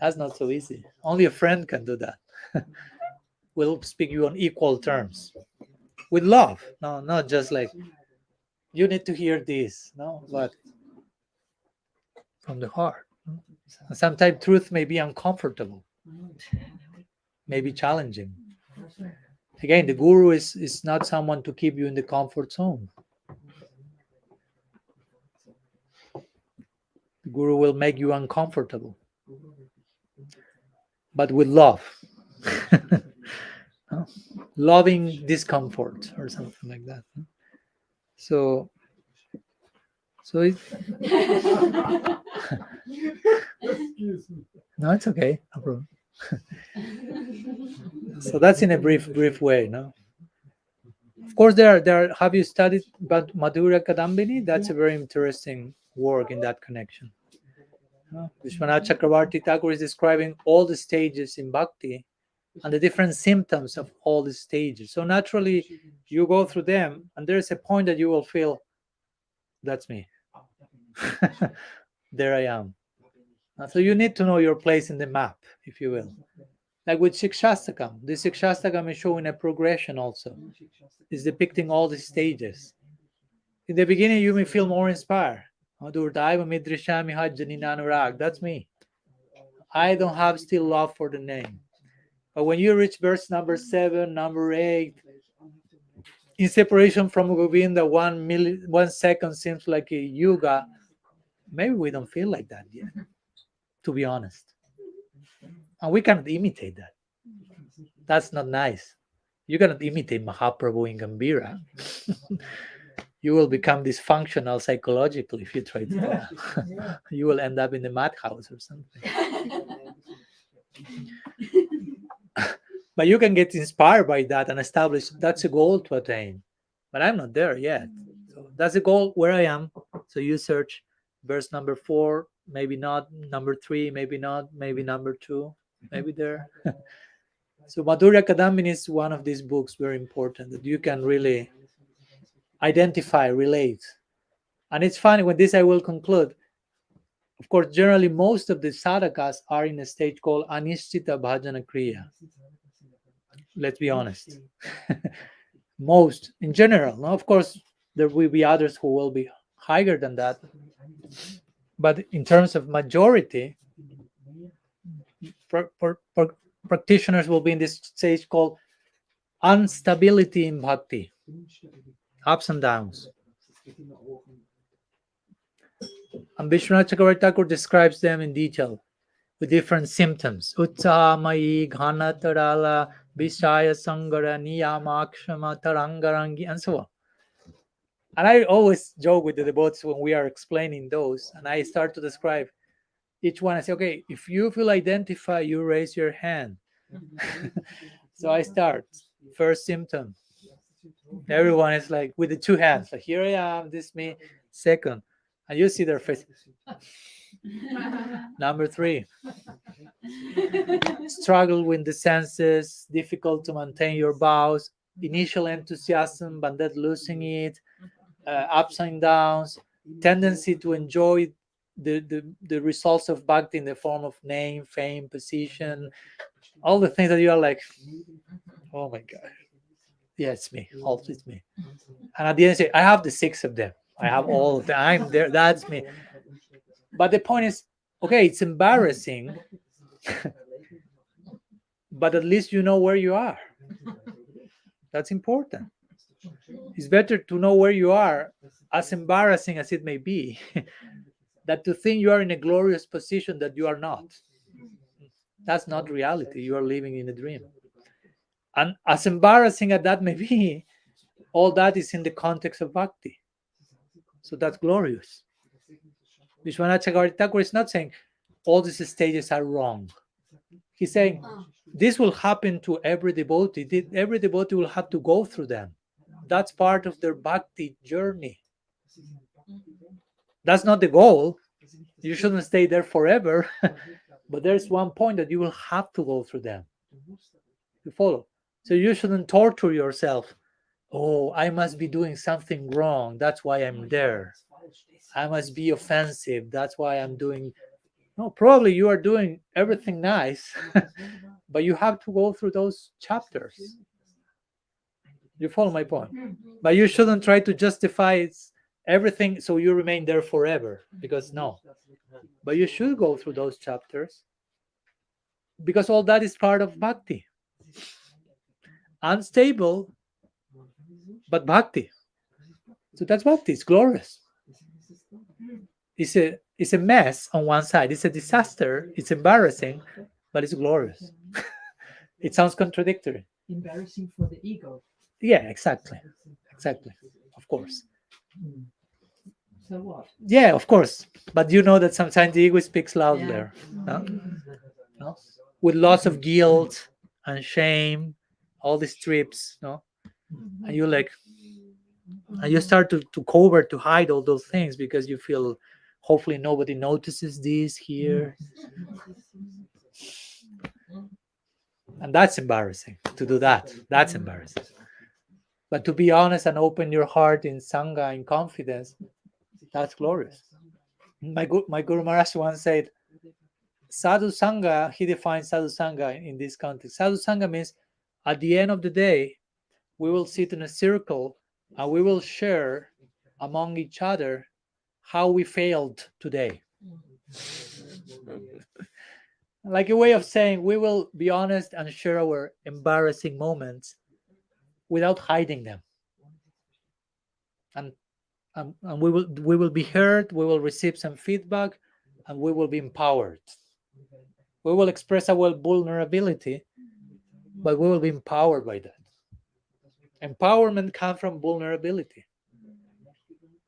That's not so easy. Only a friend can do that. Will speak you on equal terms. With love. No, not just like, you need to hear this. No, but from the heart. Sometimes truth may be uncomfortable. May be challenging. Again, the guru is not someone to keep you in the comfort zone. The guru will make you uncomfortable, but with love. Loving discomfort or something like that. So it, no, it's okay, no problem. So that's in a brief way, no? Of course, there are. Have you studied about Madhurya Kadambini? That's a very interesting work in that connection. Vishwanath Chakravarti Thakur is describing all the stages in bhakti and the different symptoms of all the stages. So naturally, you go through them, and there's a point that you will feel, that's me. There I am. So you need to know your place in the map, if you will. Like with Shikshastakam, the Shikshastakam is showing a progression also. It's depicting all the stages. In the beginning, you may feel more inspired. That's me. I don't have still love for the name. But when you reach verse number 7, number 8, in separation from Govinda, 1 second seems like a yuga. Maybe we don't feel like that yet, to be honest. And we cannot imitate that. That's not nice. You cannot imitate Mahaprabhu in Gambhira. You will become dysfunctional psychologically if you try to do that. You will end up in the madhouse or something. But you can get inspired by that and establish that's a goal to attain. But I'm not there yet. So that's a goal where I am. So you search verse number 4, maybe not number 3, maybe not, maybe number 2, maybe there. So Madhurya Kadambini is one of these books, very important, that you can really identify, relate. And it's funny, when this I will conclude. Of course, generally most of the sadhakas are in a stage called Anishtita Bhajana Kriya. Let's be honest. Most, in general. Now, of course, there will be others who will be higher than that. But in terms of majority, practitioners will be in this stage called instability in bhakti, ups and downs. And Vishwanath Chakravarti Thakur describes them in detail with different symptoms. Utsahamai, Ghanatarala, Vishaya Sangara, Niyamakshama, Tarangarangi, and so on. And I always joke with the devotees when we are explaining those, and I start to describe each one. I say, okay, if you feel identified, you raise your hand. So I start. First symptom. Everyone is like with the 2 hands. Like, here I am, this me. Second. And you see their face. Number 3. Struggle with the senses, difficult to maintain your vows, initial enthusiasm, but then losing it, ups and downs, tendency to enjoy the results of bhakti in the form of name, fame, position, all the things that you are like, oh my God. Yeah, it's me. Also, it's me. And at the end, say, I have the 6 of them. I have all of them. I'm there. That's me. But the point is, okay, it's embarrassing, but at least you know where you are. That's important. It's better to know where you are, as embarrassing as it may be, than to think you are in a glorious position that you are not. That's not reality. You are living in a dream. And as embarrassing as that may be, all that is in the context of bhakti. So that's glorious. Vishwanath Chakravarti Thakur is not saying all these stages are wrong. He's saying this will happen to every devotee. Every devotee will have to go through them. That's part of their bhakti journey. That's not the goal. You shouldn't stay there forever. But there's one point that you will have to go through them. You follow? So you shouldn't torture yourself. Oh, I must be doing something wrong. That's why I'm there. I must be offensive. That's why I'm doing. No, probably you are doing everything nice, but you have to go through those chapters. You follow my point? But you shouldn't try to justify everything so you remain there forever, because no. But you should go through those chapters, because all that is part of bhakti. Unstable, but bhakti. So that's bhakti. It's glorious. It's a mess on one side. It's a disaster. It's embarrassing, but it's glorious. It sounds contradictory. Embarrassing for the ego. Yeah, exactly. Of course. So what? Yeah, of course. But you know that sometimes the ego speaks loud there. No? No? With lots of guilt and shame, all these trips, no? And you and you start to cover, to hide all those things, because you feel hopefully nobody notices this here. And that's embarrassing to do that. That's embarrassing. But to be honest and open your heart in Sangha, in confidence, that's glorious. My Guru Maharaj once said, Sadhu Sangha, he defines Sadhu Sangha in this context. Sadhu Sangha means at the end of the day, we will sit in a circle and we will share among each other how we failed today. Like a way of saying, we will be honest and share our embarrassing moments without hiding them. And we will be heard, we will receive some feedback, and we will be empowered. We will express our vulnerability, but we will be empowered by that. Empowerment comes from vulnerability.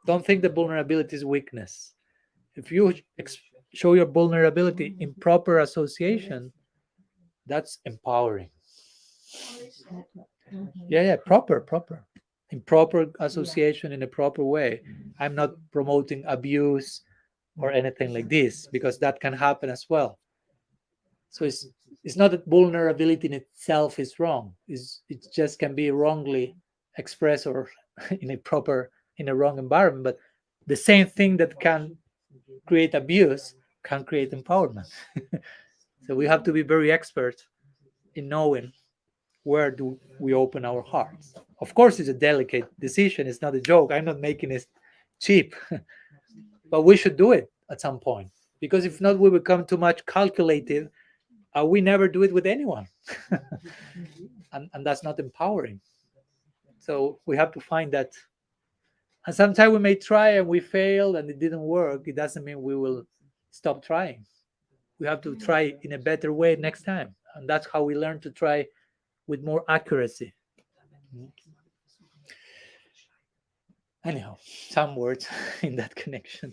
Don't think that vulnerability is weakness. If you show your vulnerability in proper association, that's empowering. Yeah, proper. In proper association, in a proper way. I'm not promoting abuse, or anything like this, because that can happen as well. So it's not that vulnerability in itself is wrong. It just can be wrongly expressed or in a wrong environment. But the same thing that can create abuse can create empowerment. So we have to be very expert in knowing where do we open our hearts. Of course, it's a delicate decision. It's not a joke. I'm not making it cheap, but we should do it at some point, because if not, we become too much calculated. We never do it with anyone, and that's not empowering. So we have to find that. And sometimes we may try and we fail and it didn't work. It doesn't mean we will stop trying. We have to try in a better way next time, and that's how we learn to try with more accuracy. Anyhow, some words in that connection.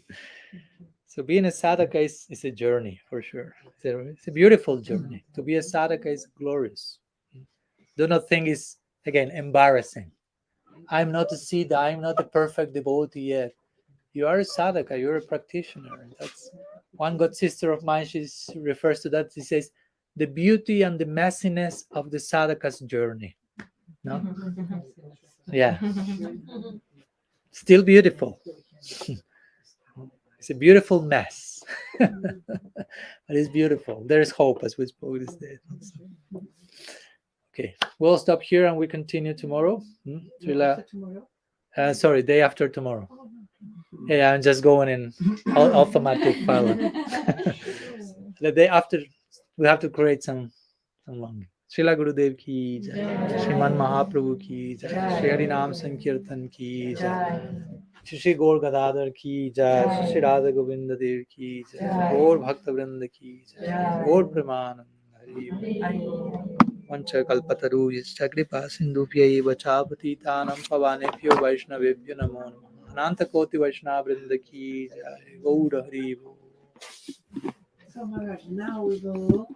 So being a sadhaka is a journey for sure. It's a beautiful journey. To be a sadhaka is glorious. Do not think it's, again, embarrassing. I'm not a siddha, I'm not a perfect devotee yet. You are a sadhaka, you're a practitioner. That's one god sister of mine, she refers to that. She says, the beauty and the messiness of the sadhaka's journey. No? Yeah. Still beautiful. It's a beautiful mess. But it's beautiful. There's hope, as we spoke this day. Okay, we'll stop here and we continue tomorrow. Sorry, day after tomorrow. Yeah, I'm just going in automatic pilot. The day after, we have to create some long. Srila Gurudev ki jai, Sriman Mahaprabhu ki jai, Shri Hari Nam Sankirtan ki jai, Shri Gaur Gadadhar ki jai, Shri Radha Govinda Dev ki jai, Gaur Bhakta Vrinda ki jai, Gaur Premanand Hari Vancha Kalpataru Yascha Kripa Sindhupya Vachapati Tanam Pavanebhyo Vaishnavebhyo Namo Namah Ananta Koti Vaishnava Vrinda ki jai, Gaur Hari. So Maharaj, now we will